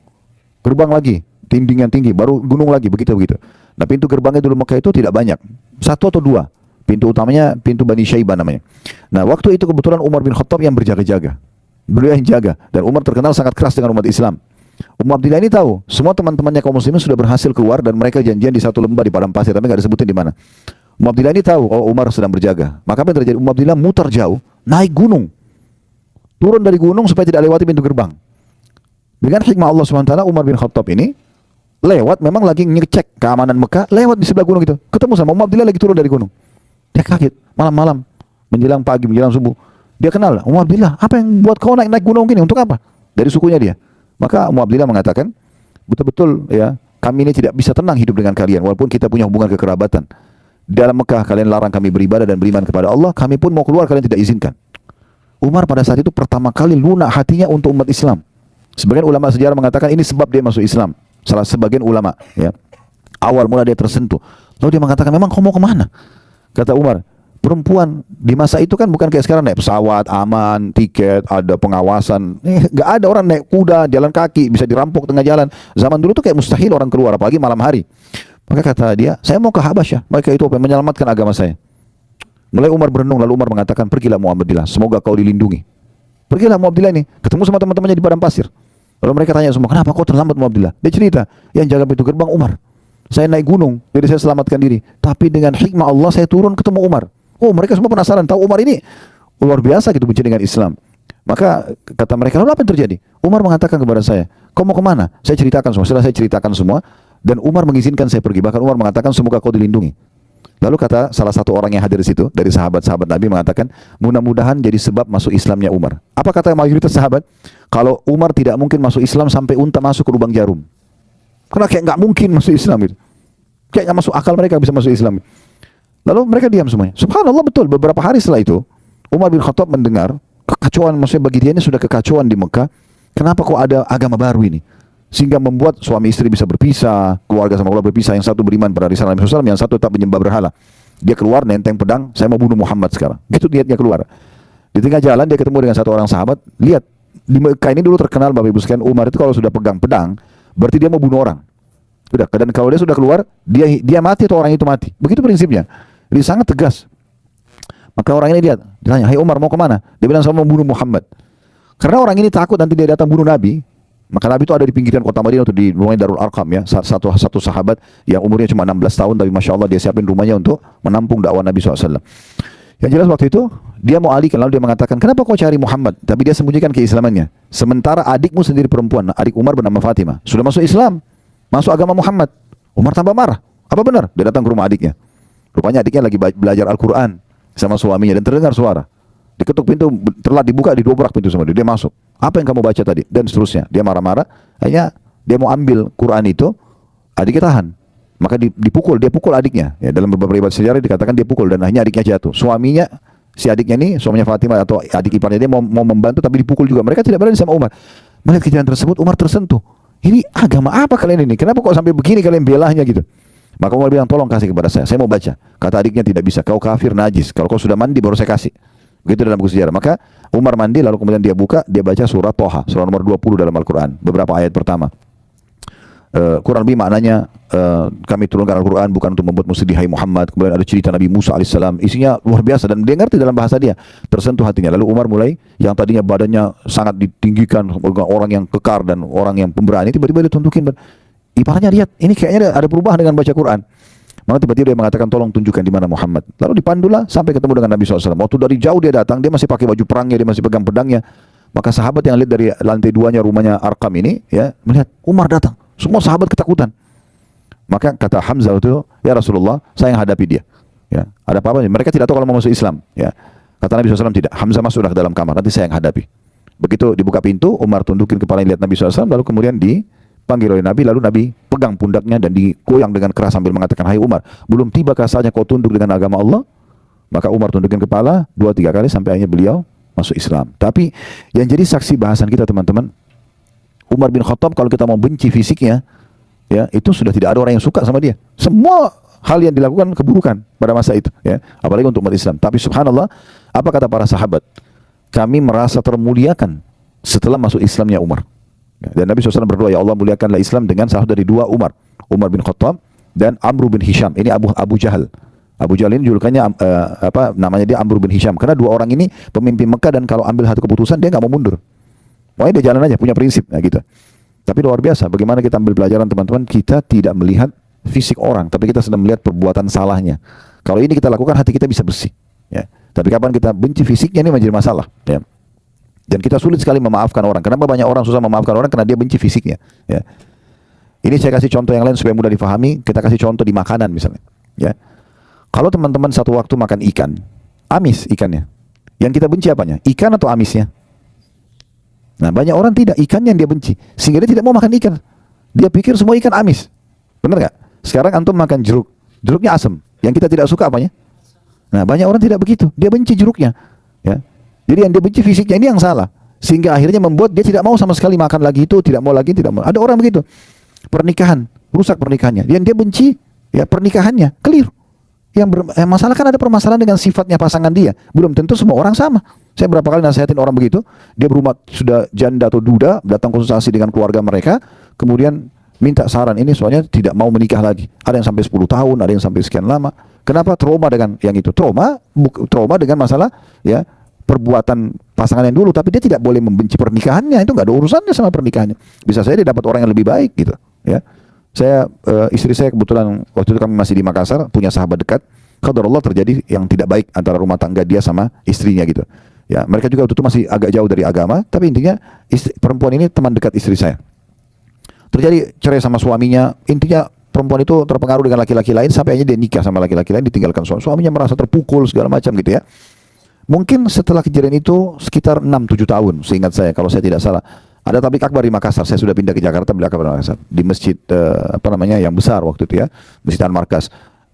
Speaker 1: Gerbang lagi, dinding yang tinggi, baru gunung lagi, begitu-begitu. Nah, pintu gerbangnya dulu Mekah itu tidak banyak. 1 atau 2. Pintu utamanya pintu Bani Syaibah namanya. Nah, waktu itu kebetulan Umar bin Khattab yang berjaga-jaga. Beliau yang jaga. Dan Umar terkenal sangat keras dengan umat Islam. Ummu Abdillah ini tahu, semua teman-temannya kaum muslimin sudah berhasil keluar dan mereka janjian di satu lembah di padang pasir, tapi nggak disebutin di mana. Ummu Abdillah ini tahu, oh Umar sedang berjaga. Maka apa yang terjadi? Ummu Abdillah mutar jauh, naik gunung. Turun dari gunung supaya tidak lewati pintu gerbang. Dengan hikmah Allah SWT, Umar bin Khattab ini lewat, memang lagi ngecek keamanan Mekah, lewat di sebelah gunung itu. Ketemu sama Ummu Abdillah lagi turun dari gunung. Dia kaget, malam-malam, menjelang pagi, menjelang subuh. Dia kenal, Ummu Abdillah, apa yang buat kau naik gunung gini? Untuk apa? Dari sukunya dia. Maka Ummu Abdillah mengatakan, betul-betul ya, kami ini tidak bisa tenang hidup dengan kalian, walaupun kita punya hubungan kekerabatan. Di dalam Mekah kalian larang kami beribadah dan beriman kepada Allah, kami pun mau keluar kalian tidak izinkan. Umar pada saat itu pertama kali lunak hatinya untuk umat Islam. Sebagian ulama sejarah mengatakan ini sebab dia masuk Islam. Salah sebagian ulama, ya. Awal mula dia tersentuh. Lalu dia mengatakan, memang kau mau kemana? Kata Umar, perempuan di masa itu kan bukan kayak sekarang naik pesawat, aman, tiket, ada pengawasan. Nggak ada orang naik kuda, jalan kaki, bisa dirampok tengah jalan. Zaman dulu tuh kayak mustahil orang keluar, apalagi malam hari. Maka kata dia, saya mau ke Habasyah, mereka itu menyelamatkan agama saya. Mulai Umar berenung, lalu Umar mengatakan, pergilah Muhammadillah, semoga kau dilindungi. Pergilah Muhammadillah ini, ketemu sama teman-temannya di padang pasir. Lalu mereka tanya semua, kenapa kau terlambat Muhammadillah? Dia cerita, yang jaga pintu gerbang Umar. Saya naik gunung, jadi saya selamatkan diri. Tapi dengan hikmah Allah saya turun ketemu Umar. Oh, mereka semua penasaran, tahu Umar ini luar biasa gitu benci dengan Islam. Maka kata mereka, lalu apa yang terjadi? Umar mengatakan kepada saya, kau mau kemana? Saya ceritakan semua. Setelah saya ceritakan semua, dan Umar mengizinkan saya pergi. Bahkan Umar mengatakan, semoga kau dilindungi. Lalu kata salah satu orang yang hadir di situ, dari sahabat-sahabat Nabi mengatakan, mudah-mudahan jadi sebab masuk Islamnya Umar. Apa kata mayoritas sahabat? Kalau Umar tidak mungkin masuk Islam sampai unta masuk ke lubang jarum. Karena kayak nggak mungkin masuk Islam gitu. Kayak nggak masuk akal mereka bisa masuk Islam. Lalu mereka diam semuanya. Subhanallah, betul. Beberapa hari setelah itu, Umar bin Khattab mendengar kekacauan, maksudnya bagi dia ini sudah kekacauan di Mekah. Kenapa kok ada agama baru ini? Sehingga membuat suami istri bisa berpisah, keluarga sama keluarga berpisah. Yang satu beriman pada risalah Nabi SAW, yang satu tetap menyembah berhala. Dia keluar nenteng pedang, saya mau bunuh Muhammad sekarang. Gitu niatnya keluar. Di tengah jalan dia ketemu dengan satu orang sahabat. Lihat, di Mekah ini dulu terkenal Bapak Ibu sekalian, Umar itu kalau sudah pegang pedang, berarti dia mau bunuh orang. Udah, dan kalau dia sudah keluar, dia mati atau orang itu mati. Begitu prinsipnya. Jadi sangat tegas. Maka orang ini lihat, ditanya, "Hai Umar, mau kemana?" Dia bilang, "Saya mau bunuh Muhammad." Karena orang ini takut nanti dia datang bunuh Nabi. Maka Nabi itu ada di pinggiran kota Madinah, atau di rumahnya Darul Arqam ya. Satu sahabat yang umurnya cuma 16 tahun, tapi Masya Allah dia siapin rumahnya untuk menampung dakwah Nabi SAW. Yang jelas waktu itu, dia mau alihkan, lalu dia mengatakan, "Kenapa kau cari Muhammad?" Tapi dia sembunyikan keislamannya. Sementara adikmu sendiri perempuan, adik Umar bernama Fatimah, sudah masuk Islam, masuk agama Muhammad. Umar tambah marah. Apa benar? Dia datang ke rumah adiknya. Rupanya adiknya lagi belajar Al-Quran sama suaminya dan terdengar suara. Diketuk pintu, telat dibuka, didobrak pintu sama dia. Dia masuk. "Apa yang kamu baca tadi?" Dan seterusnya. Dia marah-marah. Akhirnya dia mau ambil Quran itu, adiknya tahan. Maka dipukul, dia pukul adiknya. Ya, dalam beberapa riwayat sejarah dikatakan dia pukul dan akhirnya adiknya jatuh. Suaminya, si adiknya ini, suaminya Fatimah atau adik iparnya dia mau membantu tapi dipukul juga. Mereka tidak berani sama Umar. Melihat kejadian tersebut, Umar tersentuh. Ini agama apa kalian ini? Kenapa kok sampai begini kalian belahnya gitu? Maka Umar bilang, "Tolong kasih kepada saya mau baca." Kata adiknya, "Tidak bisa, kau kafir najis. Kalau kau sudah mandi baru saya kasih." Begitu dalam buku sejarah. Maka Umar mandi, lalu kemudian dia buka, dia baca surah Toha, surah nomor 20 dalam Al-Quran. Beberapa ayat pertama. Kurang lebih maknanya, kami turunkan Al-Quran bukan untuk membuat musuh hai Muhammad. Kemudian ada cerita Nabi Musa alaihissalam. Isinya luar biasa dan dia ngerti dalam bahasa dia. Tersentuh hatinya. Lalu Umar mulai, yang tadinya badannya sangat ditinggikan, orang yang kekar dan orang yang pemberani, tiba-tiba ditunjukin. Iparnya lihat, ini kayaknya ada perubahan dengan baca Quran. Maka tiba-tiba dia mengatakan, "Tolong tunjukkan di mana Muhammad." Lalu dipandulah sampai ketemu dengan Nabi SAW. Waktu dari jauh dia datang, dia masih pakai baju perangnya, dia masih pegang pedangnya. Maka sahabat yang lihat dari lantai 2-nya rumahnya Arqam ini, ya melihat Umar datang. Semua sahabat ketakutan. Maka kata Hamzah itu, "Ya Rasulullah, saya yang hadapi dia." Ya, ada apa-apa? Mereka tidak tahu kalau mau masuk Islam. Ya, kata Nabi SAW, "Tidak, Hamzah masuklah ke dalam kamar, nanti saya yang hadapi." Begitu dibuka pintu, Umar tundukin kepala lihat Nabi SAW, lalu kemudian dipanggil oleh Nabi, lalu Nabi pegang pundaknya dan digoyang dengan keras sambil mengatakan, "Hai Umar, belum tibakah saatnya kau tunduk dengan agama Allah?" Maka Umar tundukin kepala 2-3 kali sampai akhirnya beliau masuk Islam. Tapi yang jadi saksi bahasan kita teman-teman, Umar bin Khattab kalau kita mau benci fisiknya, ya itu sudah tidak ada orang yang suka sama dia. Semua hal yang dilakukan keburukan pada masa itu, ya apalagi untuk umat Islam. Tapi subhanallah, apa kata para sahabat? Kami merasa termuliakan setelah masuk Islamnya Umar. Dan Nabi SAW berdoa, "Ya Allah, muliakanlah Islam dengan salah dari 2 Umar, Umar bin Khattab dan Amr bin Hisham." Ini Abu Jahal. Abu Jahal ini julukannya namanya dia Amr bin Hisham. Karena 2 orang ini pemimpin Mekah dan kalau ambil satu keputusan dia nggak mau mundur. Pokoknya dia jalan aja, punya prinsip, ya gitu. Tapi luar biasa, bagaimana kita ambil pelajaran teman-teman, kita tidak melihat fisik orang, tapi kita sedang melihat perbuatan salahnya. Kalau ini kita lakukan, hati kita bisa bersih. Ya. Tapi kapan kita benci fisiknya, ini menjadi masalah. Ya. Dan kita sulit sekali memaafkan orang. Kenapa banyak orang susah memaafkan orang? Karena dia benci fisiknya. Ya. Ini saya kasih contoh yang lain supaya mudah difahami. Kita kasih contoh di makanan misalnya. Ya. Kalau teman-teman satu waktu makan ikan, amis ikannya. Yang kita benci apanya? Ikan atau amisnya? Nah, banyak orang tidak, ikannya yang dia benci, sehingga dia tidak mau makan ikan. Dia pikir semua ikan amis. Benar nggak? Sekarang antum makan jeruk, jeruknya asam. Yang kita tidak suka apanya? Nah, banyak orang tidak begitu, dia benci jeruknya. Ya. Jadi yang dia benci fisiknya ini yang salah, sehingga akhirnya membuat dia tidak mau sama sekali makan lagi itu, tidak mau lagi, tidak mau. Ada orang begitu. Pernikahan, rusak pernikahannya. Yang dia benci, ya pernikahannya, keliru. Yang masalah kan ada permasalahan dengan sifatnya pasangan dia. Belum tentu semua orang sama. Saya berapa kali nasihatin orang begitu, dia berumah sudah janda atau duda, datang konsultasi dengan keluarga mereka, kemudian minta saran ini soalnya tidak mau menikah lagi. Ada yang sampai 10 tahun, ada yang sampai sekian lama. Kenapa? Trauma dengan yang itu. Trauma dengan masalah ya perbuatan pasangan yang dulu, tapi dia tidak boleh membenci pernikahannya, itu nggak ada urusannya sama pernikahannya. Bisa saja dia dapat orang yang lebih baik gitu, ya. Istri saya kebetulan waktu itu kami masih di Makassar, punya sahabat dekat. Qadarullah terjadi yang tidak baik antara rumah tangga dia sama istrinya gitu. Ya, mereka juga waktu itu masih agak jauh dari agama, tapi intinya perempuan ini teman dekat istri saya. Terjadi cerai sama suaminya, intinya perempuan itu terpengaruh dengan laki-laki lain sampai akhirnya dia nikah sama laki-laki lain, ditinggalkan suaminya, merasa terpukul segala macam gitu ya. Mungkin setelah kejadian itu sekitar 6-7 tahun, seingat saya kalau saya tidak salah. Ada tablik akbar di Makassar. Saya sudah pindah ke Jakarta, tablik akbar di Makassar. Di masjid yang besar waktu itu ya, Masjid Al-Markas.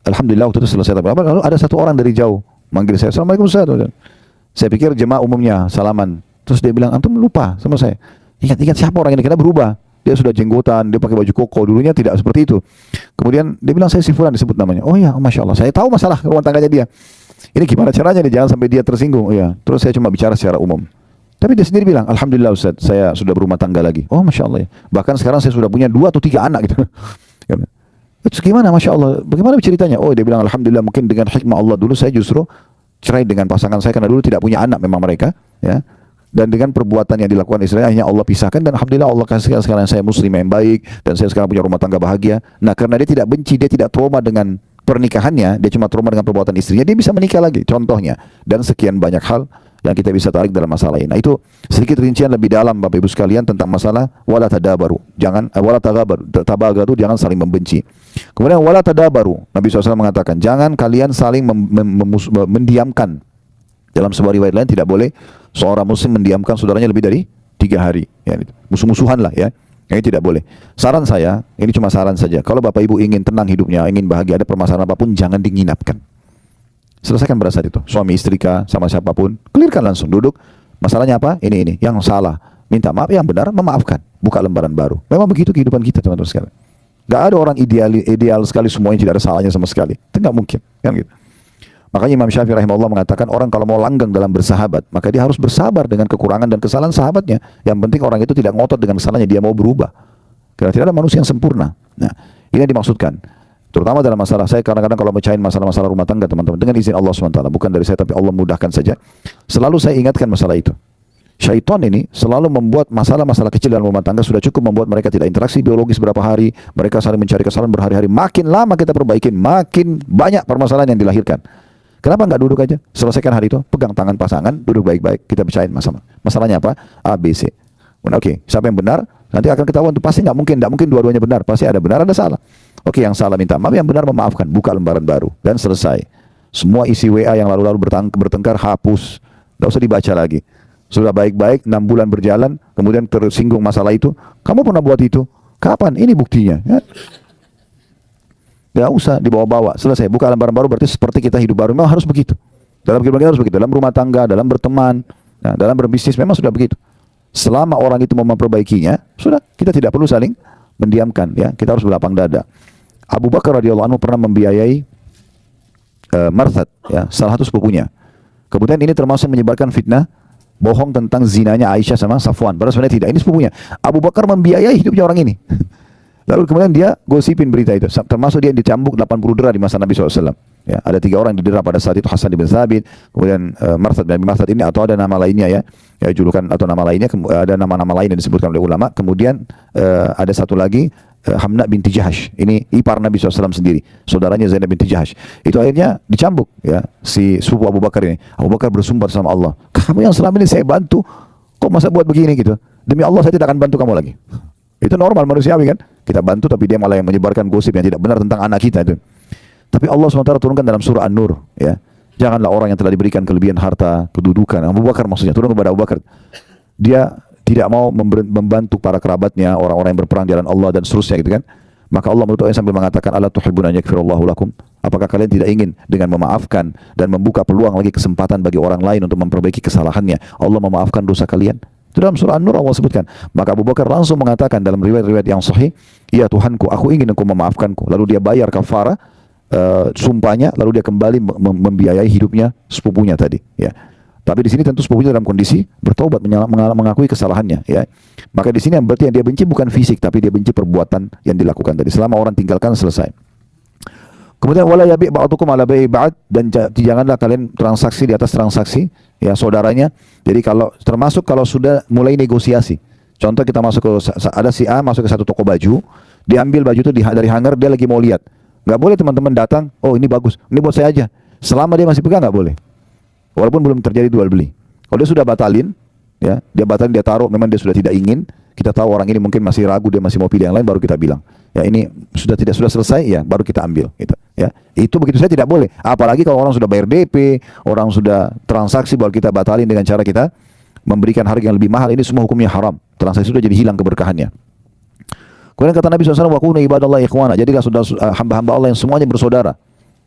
Speaker 1: Alhamdulillah waktu itu selesai tablik akbar. Lalu ada satu orang dari jauh manggil saya, Assalamualaikum Ustaz. Saya pikir jemaah umumnya salaman. Terus dia bilang, antum lupa sama saya. Ingat siapa orang ini? Karena berubah. Dia sudah jenggotan, dia pakai baju koko. Dulunya tidak seperti itu. Kemudian dia bilang, saya si Fulan, disebut namanya. Oh iya, Masya Allah. Saya tahu masalah rumah tangganya dia. Ini gimana caranya nih? Jangan sampai dia tersinggung. Ya. Terus saya cuma bicara secara umum. Tapi dia sendiri bilang, Alhamdulillah Ustaz, saya sudah berumah tangga lagi. Oh Masya Allah ya. Bahkan sekarang saya sudah punya 2 atau 3 anak gitu. Terus gimana Masya Allah? Bagaimana ceritanya? Oh dia bilang, Alhamdulillah mungkin dengan hikmah Allah dulu saya justru cerai dengan pasangan saya karena dulu tidak punya anak memang mereka. Ya. Dan dengan perbuatan yang dilakukan istrinya hanya Allah pisahkan. Dan Alhamdulillah Allah kasih sekarang saya muslim yang baik. Dan saya sekarang punya rumah tangga bahagia. Nah karena dia tidak benci, dia tidak trauma dengan pernikahannya. Dia cuma trauma dengan perbuatan istrinya. Dia bisa menikah lagi contohnya. Dan sekian banyak hal yang kita bisa tarik dalam masalah ini. Nah itu sedikit rincian lebih dalam Bapak Ibu sekalian tentang masalah wala tadabaru. Jangan wala tabagaru, jangan saling membenci. Kemudian wala tadabaru. Nabi SAW mengatakan jangan kalian saling mendiamkan. Dalam sebuah riwayat lain tidak boleh seorang muslim mendiamkan saudaranya lebih dari 3 hari. Ya, musuh-musuhan lah ya. Ini tidak boleh. Saran saya, ini cuma saran saja. Kalau Bapak Ibu ingin tenang hidupnya, ingin bahagia, ada permasalahan apapun, jangan dinginapkan. Selesaikan pada saat itu. Suami istri kah, sama siapapun, clearkan langsung, duduk. Masalahnya apa? Ini. Yang salah, minta maaf. Yang benar, memaafkan. Buka lembaran baru. Memang begitu kehidupan kita, teman-teman sekalian. Gak ada orang ideal sekali semuanya tidak ada salahnya sama sekali. Itu gak mungkin. Kan gitu. Makanya Imam Syafi'i rahimahullah mengatakan orang kalau mau langgeng dalam bersahabat, maka dia harus bersabar dengan kekurangan dan kesalahan sahabatnya. Yang penting orang itu tidak ngotot dengan kesalahannya, dia mau berubah. Karena tidak ada manusia yang sempurna. Nah, ini yang dimaksudkan. Terutama dalam masalah saya kadang-kadang kalau mecahin masalah-masalah rumah tangga teman-teman dengan izin Allah SWT, bukan dari saya tapi Allah mudahkan saja. Selalu saya ingatkan masalah itu. Syaitan ini selalu membuat masalah-masalah kecil dalam rumah tangga sudah cukup membuat mereka tidak interaksi biologis berapa hari, mereka saling mencari kesalahan berhari-hari. Makin lama kita perbaikin, makin banyak permasalahan yang dilahirkan. Kenapa nggak duduk aja? Selesaikan hari itu, pegang tangan pasangan, duduk baik-baik, kita bicarain masalah. Masalahnya apa? A, B, C. Oke, siapa yang benar? Nanti akan ketahuan tuh pasti nggak mungkin dua-duanya benar, pasti ada benar ada salah. Oke, yang salah minta maaf, yang benar memaafkan, buka lembaran baru dan selesai. Semua isi WA yang lalu-lalu bertengkar hapus, nggak usah dibaca lagi. Sudah baik-baik, 6 bulan berjalan, kemudian tersinggung masalah itu. Kamu pernah buat itu? Kapan? Ini buktinya. Ya. Nggak usah dibawa-bawa, selesai. Buka lembaran baru berarti seperti kita hidup baru. Memang harus begitu. Dalam kehidupan kita harus begitu. Dalam rumah tangga, dalam berteman, nah, dalam berbisnis memang sudah begitu. Selama orang itu mau memperbaikinya, sudah kita tidak perlu saling mendiamkan. Ya, kita harus berlapang dada. Abu Bakar radhiyallahu anhu pernah membiayai Marthad, ya, salah satu sepupunya. Kemudian ini termasuk menyebarkan fitnah bohong tentang zinanya Aisyah sama Safwan. Padahal sebenarnya tidak. Ini sepupunya. Abu Bakar membiayai hidupnya orang ini. Lalu kemudian dia gosipin berita itu. Termasuk dia dicambuk 80 dera di masa Nabi SAW. Ya, ada 3 orang yang didera pada saat itu, Hasan bin Thabit, kemudian Marthad bin Marthad ini, atau ada nama lainnya ya julukan atau nama lainnya, ada nama-nama lain yang disebutkan oleh ulama. Kemudian ada satu lagi Hamna binti Jahash, ini ipar Nabi SAW sendiri, saudaranya Zainab binti Jahash. Itu akhirnya dicambuk ya si sepupu Abu Bakar ini. Abu Bakar bersumpah sama Allah, kamu yang selama ini saya bantu, kok masa buat begini gitu? Demi Allah saya tidak akan bantu kamu lagi. Itu normal manusiawi kan? Kita bantu tapi dia malah yang menyebarkan gosip yang tidak benar tentang anak kita itu. Tapi Allah SWT turunkan dalam surah An-Nur, ya. Janganlah orang yang telah diberikan kelebihan harta, kedudukan. Abu Bakar maksudnya, turun kepada Abu Bakar. Dia tidak mau membantu para kerabatnya, orang-orang yang berperang di jalan Allah dan seterusnya gitu kan. Maka Allah menutup ayat sambil mengatakan, "Ala tuhibbuna an yaghfirallahu lakum?" Apakah kalian tidak ingin dengan memaafkan dan membuka peluang lagi kesempatan bagi orang lain untuk memperbaiki kesalahannya, Allah memaafkan dosa kalian? Itu dalam surah An-Nur Allah sebutkan. Maka Abu Bakar langsung mengatakan dalam riwayat-riwayat yang sahih, "Ya Tuhanku, aku ingin engkau memaafkanku." Lalu dia bayar kafarah sumpahnya, lalu dia kembali membiayai hidupnya sepupunya tadi, ya. Tapi di sini tentu sepupunya dalam kondisi bertobat, mengakui kesalahannya, ya. Maka di sini berarti yang dia benci bukan fisik, tapi dia benci perbuatan yang dilakukan tadi. Selama orang tinggalkan selesai. Kemudian wala yabi' ba'dukum ala bai'i ba'd, dan janganlah kalian transaksi di atas transaksi ya saudaranya. Jadi termasuk kalau sudah mulai negosiasi. Contoh kita masuk ke ada si A masuk ke satu toko baju, diambil baju itu dari hanger, dia lagi mau lihat. Nggak boleh teman-teman datang, oh ini bagus, ini buat saya aja. Selama dia masih pegang nggak boleh. Walaupun belum terjadi jual beli. Kalau dia sudah batalin, ya, dia batalin, dia taruh, memang dia sudah tidak ingin. Kita tahu orang ini mungkin masih ragu, dia masih mau pilih yang lain, baru kita bilang, ya ini sudah selesai, ya baru kita ambil. Gitu, ya. Itu begitu saja tidak boleh. Apalagi kalau orang sudah bayar DP, orang sudah transaksi, baru kita batalin dengan cara kita memberikan harga yang lebih mahal. Ini semua hukumnya haram. transaksi sudah jadi hilang keberkahannya. Kemudian kata Nabi SAW, wa kunu ibadallah ikhwana. Jadilah hamba-hamba Allah yang semuanya bersaudara.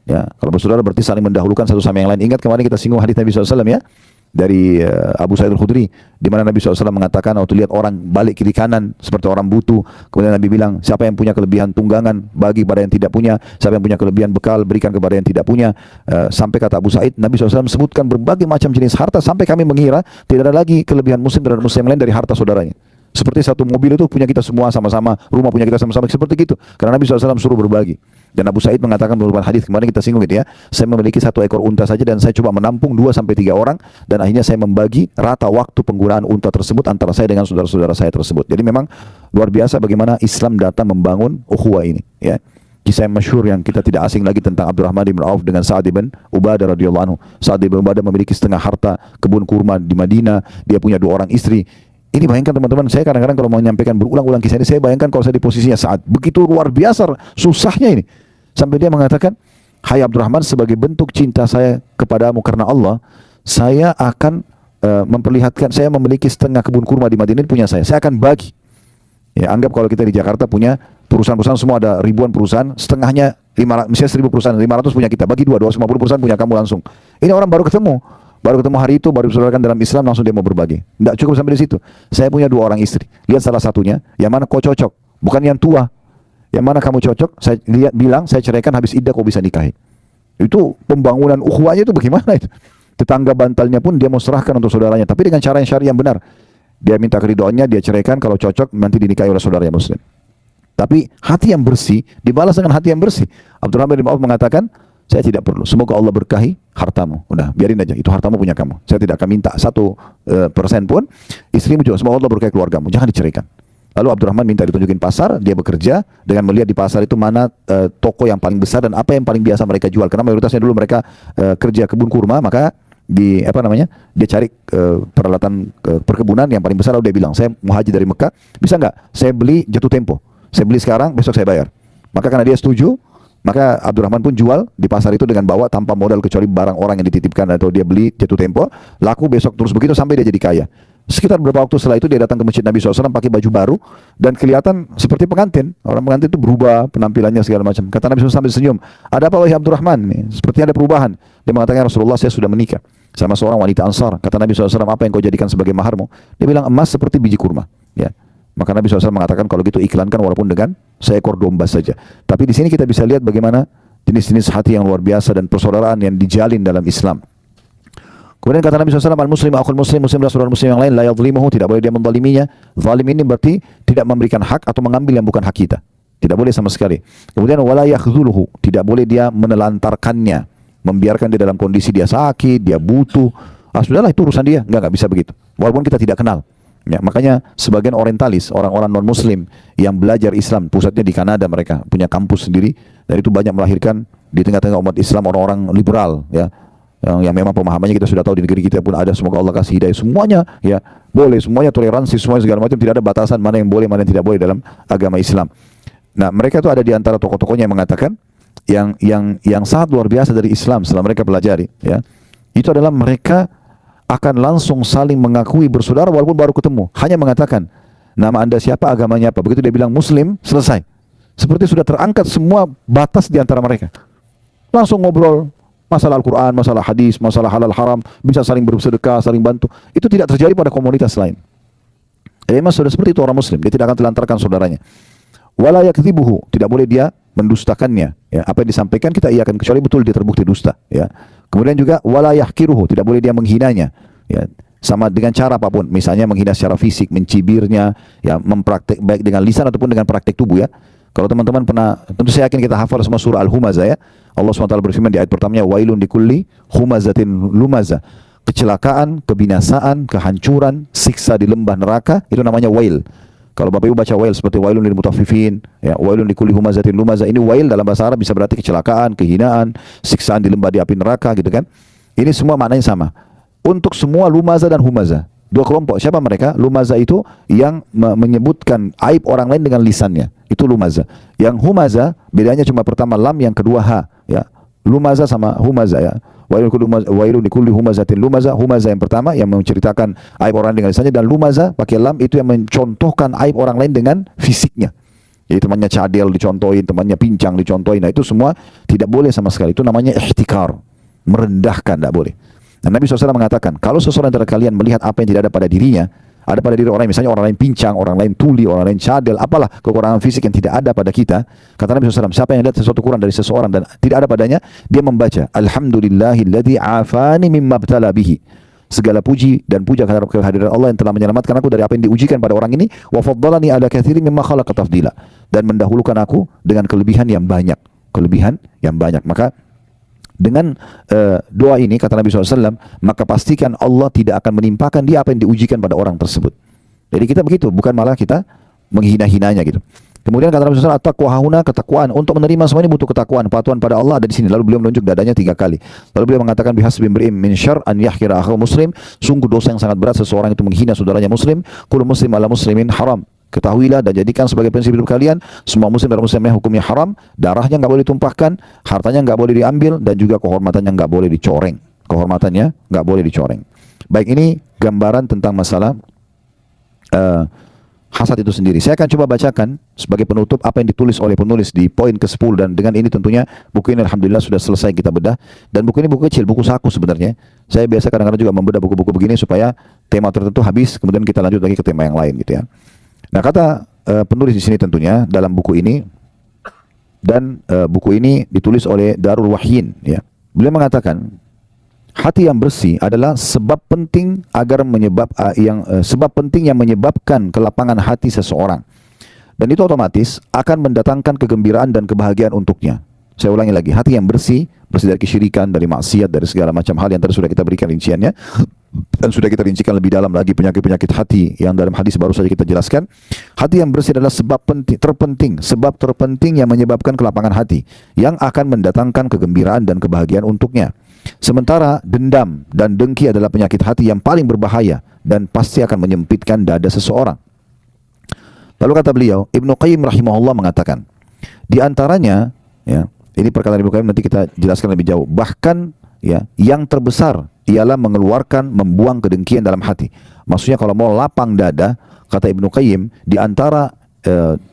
Speaker 1: Ya, kalau bersaudara berarti saling mendahulukan satu sama yang lain. Ingat kemarin kita singgung hadis Nabi SAW ya, dari Abu Sa'id Al-Khudri, di mana Nabi SAW mengatakan waktu lihat orang balik kiri kanan seperti orang butuh, kemudian Nabi bilang, siapa yang punya kelebihan tunggangan bagi pada yang tidak punya, siapa yang punya kelebihan bekal berikan kepada yang tidak punya. Sampai kata Abu Sa'id, Nabi SAW sebutkan berbagai macam jenis harta sampai kami mengira tidak ada lagi kelebihan muslim terhadap muslim lain dari harta saudaranya. Seperti satu mobil itu punya kita semua sama-sama, rumah punya kita sama-sama, seperti gitu. Karena Nabi SAW suruh berbagi. Dan Abu Sa'id mengatakan beberapa hadis kemarin kita singgung gitu ya, saya memiliki 1 ekor unta saja dan saya coba menampung 2-3 orang, dan akhirnya saya membagi rata waktu penggunaan unta tersebut antara saya dengan saudara-saudara saya tersebut. Jadi memang luar biasa bagaimana Islam datang membangun ukhuwah ini ya. Kisah yang masyhur yang kita tidak asing lagi tentang Abdurrahman bin Auf dengan Sa'ad bin Ubadah radhiyallahu anhu. Sa'ad bin Ubadah memiliki setengah harta kebun kurma di Madinah, dia punya 2 orang istri. Ini bayangkan teman-teman, saya kadang-kadang kalau mau menyampaikan berulang-ulang kisah ini, saya bayangkan kalau saya di posisinya Sa'ad, begitu luar biasa susahnya ini. Sampai dia mengatakan, hai Abdurrahman, sebagai bentuk cinta saya kepadamu karena Allah, saya akan memperlihatkan, saya memiliki setengah kebun kurma di Madinah, punya saya akan bagi. Ya, anggap kalau kita di Jakarta punya perusahaan-perusahaan, semua ada ribuan perusahaan, setengahnya 500, misalnya 1000 perusahaan, 500 punya kita, bagi 250 perusahaan punya kamu langsung. Ini orang baru ketemu hari itu, baru disaudarakan dalam Islam, langsung dia mau berbagi. Tidak cukup sampai di situ. Saya punya 2 orang istri. Lihat salah satunya, yang mana kau cocok, bukan yang tua. Yang mana kamu cocok, saya bilang, saya ceraikan, habis iddah kau bisa nikahi. Itu pembangunan ukhuwahnya itu bagaimana itu? Tetangga bantalnya pun dia mau serahkan untuk saudaranya, tapi dengan cara yang syar'i yang benar. Dia minta keridhoannya, dia ceraikan, kalau cocok nanti dinikahi oleh saudaranya muslim. Tapi hati yang bersih dibalas dengan hati yang bersih. Abdurrahman bin Auf mengatakan, saya tidak perlu, semoga Allah berkahi hartamu. Udah, biarin aja, itu hartamu punya kamu. Saya tidak akan minta 1% pun. Istrimu juga, semoga Allah berkahi keluargamu, jangan diceraikan. Lalu Abdurrahman minta ditunjukin pasar, dia bekerja dengan melihat di pasar itu mana toko yang paling besar dan apa yang paling biasa mereka jual. Karena mayoritasnya dulu mereka kerja kebun kurma, maka dia cari peralatan perkebunan yang paling besar. Lalu dia bilang, saya mau haji dari Mekah, bisa nggak saya beli jatuh tempo, saya beli sekarang, besok saya bayar. Maka karena dia setuju, maka Abdurrahman pun jual di pasar itu dengan bawa tanpa modal kecuali barang orang yang dititipkan atau dia beli jatuh tempo, laku besok terus begitu sampai dia jadi kaya. Sekitar beberapa waktu setelah itu dia datang ke masjid Nabi SAW pakai baju baru dan kelihatan seperti pengantin. Orang pengantin itu berubah penampilannya segala macam. Kata Nabi SAW sambil senyum, ada apa wahai Abdurrahman? Sepertinya ada perubahan. Dia mengatakan, Rasulullah, saya sudah menikah sama seorang wanita Ansar. Kata Nabi SAW, apa yang kau jadikan sebagai maharmu? Dia bilang, emas seperti biji kurma. Ya. Maka Nabi SAW mengatakan, kalau gitu iklankan walaupun dengan seekor domba saja. Tapi di sini kita bisa lihat bagaimana jenis-jenis hati yang luar biasa dan persaudaraan yang dijalin dalam Islam. Kemudian kata Nabi SAW, al-muslim akhul muslim, muslim adalah saudara muslim yang lain, la yadhlimuhu, tidak boleh dia menzaliminya. Zalim ini berarti tidak memberikan hak atau mengambil yang bukan hak kita. Tidak boleh sama sekali. Kemudian wala yakhdhuluhu, tidak boleh dia menelantarkannya, membiarkan dia dalam kondisi dia sakit, dia butuh. Sudahlah itu urusan dia, enggak bisa begitu. Walaupun kita tidak kenal. Ya, makanya sebagian orientalis, orang-orang non-muslim yang belajar Islam, pusatnya di Kanada, mereka punya kampus sendiri, dan itu banyak melahirkan di tengah-tengah umat Islam orang-orang liberal, ya, yang memang pemahamannya kita sudah tahu di negeri kita pun ada, semoga Allah kasih hidayah. Semuanya ya boleh, semuanya toleransi, semuanya segala macam, tidak ada batasan mana yang boleh, mana yang tidak boleh dalam agama Islam. Nah, mereka itu ada di antara tokoh-tokohnya yang mengatakan yang sangat luar biasa dari Islam setelah mereka pelajari, ya, itu adalah mereka akan langsung saling mengakui bersaudara walaupun baru ketemu. Hanya mengatakan, nama anda siapa, agamanya apa. Begitu dia bilang Muslim, selesai. Seperti sudah terangkat semua batas di antara mereka. Langsung ngobrol masalah Al-Quran, masalah hadis, masalah halal haram, bisa saling bersedekah, saling bantu. Itu tidak terjadi pada komunitas lain. Memang sudah seperti itu orang Muslim, dia tidak akan telantarkan saudaranya. Wala yakdzibuhu, tidak boleh dia mendustakannya. Ya, apa yang disampaikan kita iakan kecuali betul dia terbukti dusta. Ya. Kemudian juga wala yahkiruhu, tidak boleh dia menghinanya. Ya. Sama dengan cara apapun, misalnya menghina secara fisik, mencibirnya, ya, mempraktek baik dengan lisan ataupun dengan praktek tubuh, ya. Kalau teman-teman pernah, tentu saya yakin kita hafal semua surah Al-Humazah, ya. Allah SWT berfirman di ayat pertamanya, wailun likulli humazatin lumazah. Kecelakaan, kebinasaan, kehancuran, siksa di lembah neraka, itu namanya wail. Kalau Bapak Ibu baca wail seperti wailun lil mutaffifin, ya, wailun likulli humazatin lumazah, ini wail dalam bahasa Arab bisa berarti kecelakaan, kehinaan, siksaan di lembah di api neraka, gitu kan. Ini semua maknanya sama. Untuk semua lumazah dan humazah. Dua kelompok. Siapa mereka? Lumazah itu yang menyebutkan aib orang lain dengan lisannya. Itu lumazah. Yang humazah bedanya cuma pertama lam, yang kedua ha, ya. Lumazah sama humazah, ya. wailun likulli humazatin lumazah. Humazah yang pertama yang menceritakan aib orang dengan lisannya, dan lumazah pakai lam itu yang mencontohkan aib orang lain dengan fisiknya. Jadi temannya cadel dicontohin, temannya pincang dicontohin. Nah itu semua tidak boleh sama sekali. Itu namanya ihtikar, merendahkan, tidak boleh. Dan Nabi SAW mengatakan, kalau seseorang dari kalian melihat apa yang tidak ada pada dirinya, ada pada diri orang lain, misalnya orang lain pincang, orang lain tuli, orang lain cadel, apalah kekurangan fisik yang tidak ada pada kita, kata Nabi SAW, siapa yang lihat sesuatu kurang dari seseorang dan tidak ada padanya, dia membaca, Alhamdulillahilladzi afani mimma btala bihi. Segala puji dan puja kehadiran Allah yang telah menyelamatkan aku dari apa yang diujikan pada orang ini, wa faddalani ala katsirin mimma khalaqa tafdila, dan mendahulukan aku dengan kelebihan yang banyak, kelebihan yang banyak. Maka dengan doa ini kata Nabi SAW, maka pastikan Allah tidak akan menimpakan dia apa yang diujikan pada orang tersebut. Jadi kita begitu, bukan malah kita menghina-hinanya gitu. Kemudian kata Nabi SAW, at-taqwa hahuna, ketakwaan. Untuk menerima semuanya butuh ketakwaan, kepatuhan pada Allah ada di sini. Lalu beliau menunjuk dadanya 3 kali. Lalu beliau mengatakan, bihasbi imri'in min syarr an yahkira akhahu muslim. Sungguh dosa yang sangat berat seseorang itu menghina saudaranya muslim. Kullu muslim ala muslimin haram. Ketahuilah dan jadikan sebagai prinsip hidup kalian, semua muslim dan muslimah hukumnya haram, darahnya nggak boleh ditumpahkan, hartanya nggak boleh diambil, dan juga kehormatannya nggak boleh dicoreng. Kehormatannya nggak boleh dicoreng. Baik, ini gambaran tentang masalah hasad itu sendiri. Saya akan coba bacakan sebagai penutup apa yang ditulis oleh penulis di poin ke-10, dan dengan ini tentunya buku ini alhamdulillah sudah selesai kita bedah, dan buku ini buku kecil, buku saku sebenarnya. Saya biasa kadang-kadang juga membedah buku-buku begini supaya tema tertentu habis, kemudian kita lanjut lagi ke tema yang lain gitu ya. Nah, kata penulis di sini tentunya dalam buku ini, dan buku ini ditulis oleh Darul Wahyin ya. Beliau mengatakan, hati yang bersih adalah sebab penting sebab penting yang menyebabkan kelapangan hati seseorang. Dan itu otomatis akan mendatangkan kegembiraan dan kebahagiaan untuknya. Saya ulangi lagi, hati yang bersih, bersih dari kesyirikan, dari maksiat, dari segala macam hal yang tadi sudah kita berikan rinciannya, dan sudah kita rincikan lebih dalam lagi penyakit-penyakit hati yang dalam hadis baru saja kita jelaskan. Hati yang bersih adalah sebab terpenting yang menyebabkan kelapangan hati, yang akan mendatangkan kegembiraan dan kebahagiaan untuknya. Sementara dendam dan dengki adalah penyakit hati yang paling berbahaya dan pasti akan menyempitkan dada seseorang. Lalu kata beliau, Ibnu Qayyim rahimahullah mengatakan, di antaranya ya, ini perkataan Ibnu Qayyim nanti kita jelaskan lebih jauh. Bahkan ya, yang terbesar ialah membuang kedengkian dalam hati. Maksudnya kalau mau lapang dada, kata Ibnu Qayyim, di antara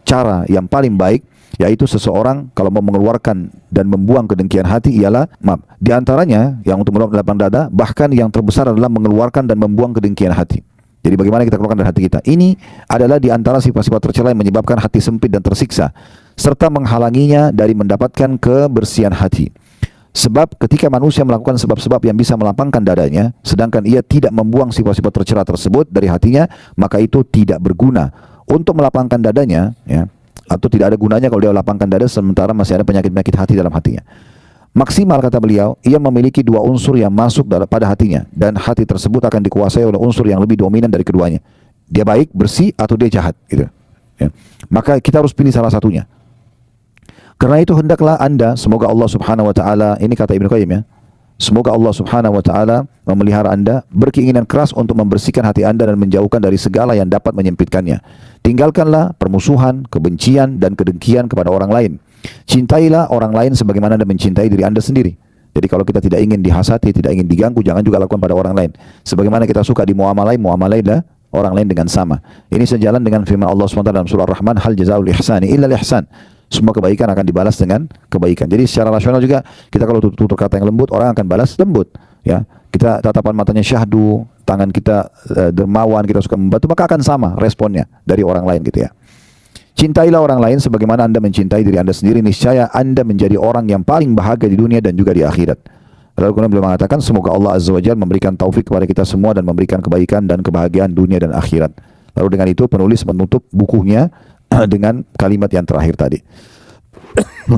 Speaker 1: cara yang paling baik yaitu seseorang kalau mau mengeluarkan dan membuang kedengkian hati ialah, di antaranya yang untuk melapang dada, bahkan yang terbesar adalah mengeluarkan dan membuang kedengkian hati. Jadi bagaimana kita keluarkan dari hati kita? Ini adalah di antara sifat-sifat tercela yang menyebabkan hati sempit dan tersiksa, serta menghalanginya dari mendapatkan kebersihan hati. Sebab ketika manusia melakukan sebab-sebab yang bisa melapangkan dadanya, sedangkan ia tidak membuang sifat-sifat tercela tersebut dari hatinya, maka itu tidak berguna untuk melapangkan dadanya ya, atau tidak ada gunanya kalau dia lapangkan dada sementara masih ada penyakit-penyakit hati dalam hatinya. Maksimal kata beliau, ia memiliki 2 unsur yang masuk pada hatinya, dan hati tersebut akan dikuasai oleh unsur yang lebih dominan dari keduanya. Dia baik, bersih, atau dia jahat gitu ya. Maka kita harus pilih salah satunya. Karena itu hendaklah Anda, semoga Allah subhanahu wa ta'ala, ini kata Ibnu Qayyim ya, semoga Allah subhanahu wa ta'ala memelihara Anda, berkeinginan keras untuk membersihkan hati Anda dan menjauhkan dari segala yang dapat menyempitkannya. Tinggalkanlah permusuhan, kebencian, dan kedengkian kepada orang lain. Cintailah orang lain sebagaimana Anda mencintai diri Anda sendiri. Jadi kalau kita tidak ingin dihasati, tidak ingin diganggu, jangan juga lakukan pada orang lain. Sebagaimana kita suka muamalailah orang lain dengan sama. Ini sejalan dengan firman Allah SWT dalam surah Ar-Rahman, hal jazaa'ul ihsani illa al-ihsan. Semua kebaikan akan dibalas dengan kebaikan. Jadi secara rasional juga kita kalau tutur kata yang lembut, orang akan balas lembut ya. Kita tatapan matanya syahdu, tangan kita dermawan, kita suka membantu, maka akan sama responnya dari orang lain gitu ya. Cintailah orang lain sebagaimana Anda mencintai diri Anda sendiri, niscaya Anda menjadi orang yang paling bahagia di dunia dan juga di akhirat. Lalu kemudian beliau mengatakan, semoga Allah Azza wa Jalla memberikan taufik kepada kita semua dan memberikan kebaikan dan kebahagiaan dunia dan akhirat. Lalu dengan itu penulis menutup bukunya dengan kalimat yang terakhir tadi.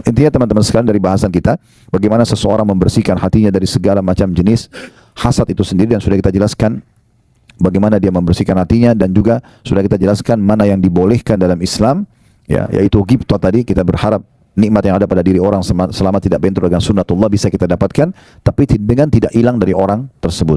Speaker 1: Intinya teman-teman sekalian dari bahasan kita, bagaimana seseorang membersihkan hatinya dari segala macam jenis hasad itu sendiri, dan sudah kita jelaskan bagaimana dia membersihkan hatinya, dan juga sudah kita jelaskan mana yang dibolehkan dalam Islam ya, yaitu ghibthah tadi. Kita berharap nikmat yang ada pada diri orang selama tidak bentrok dengan sunnatullah bisa kita dapatkan, tapi dengan tidak hilang dari orang tersebut.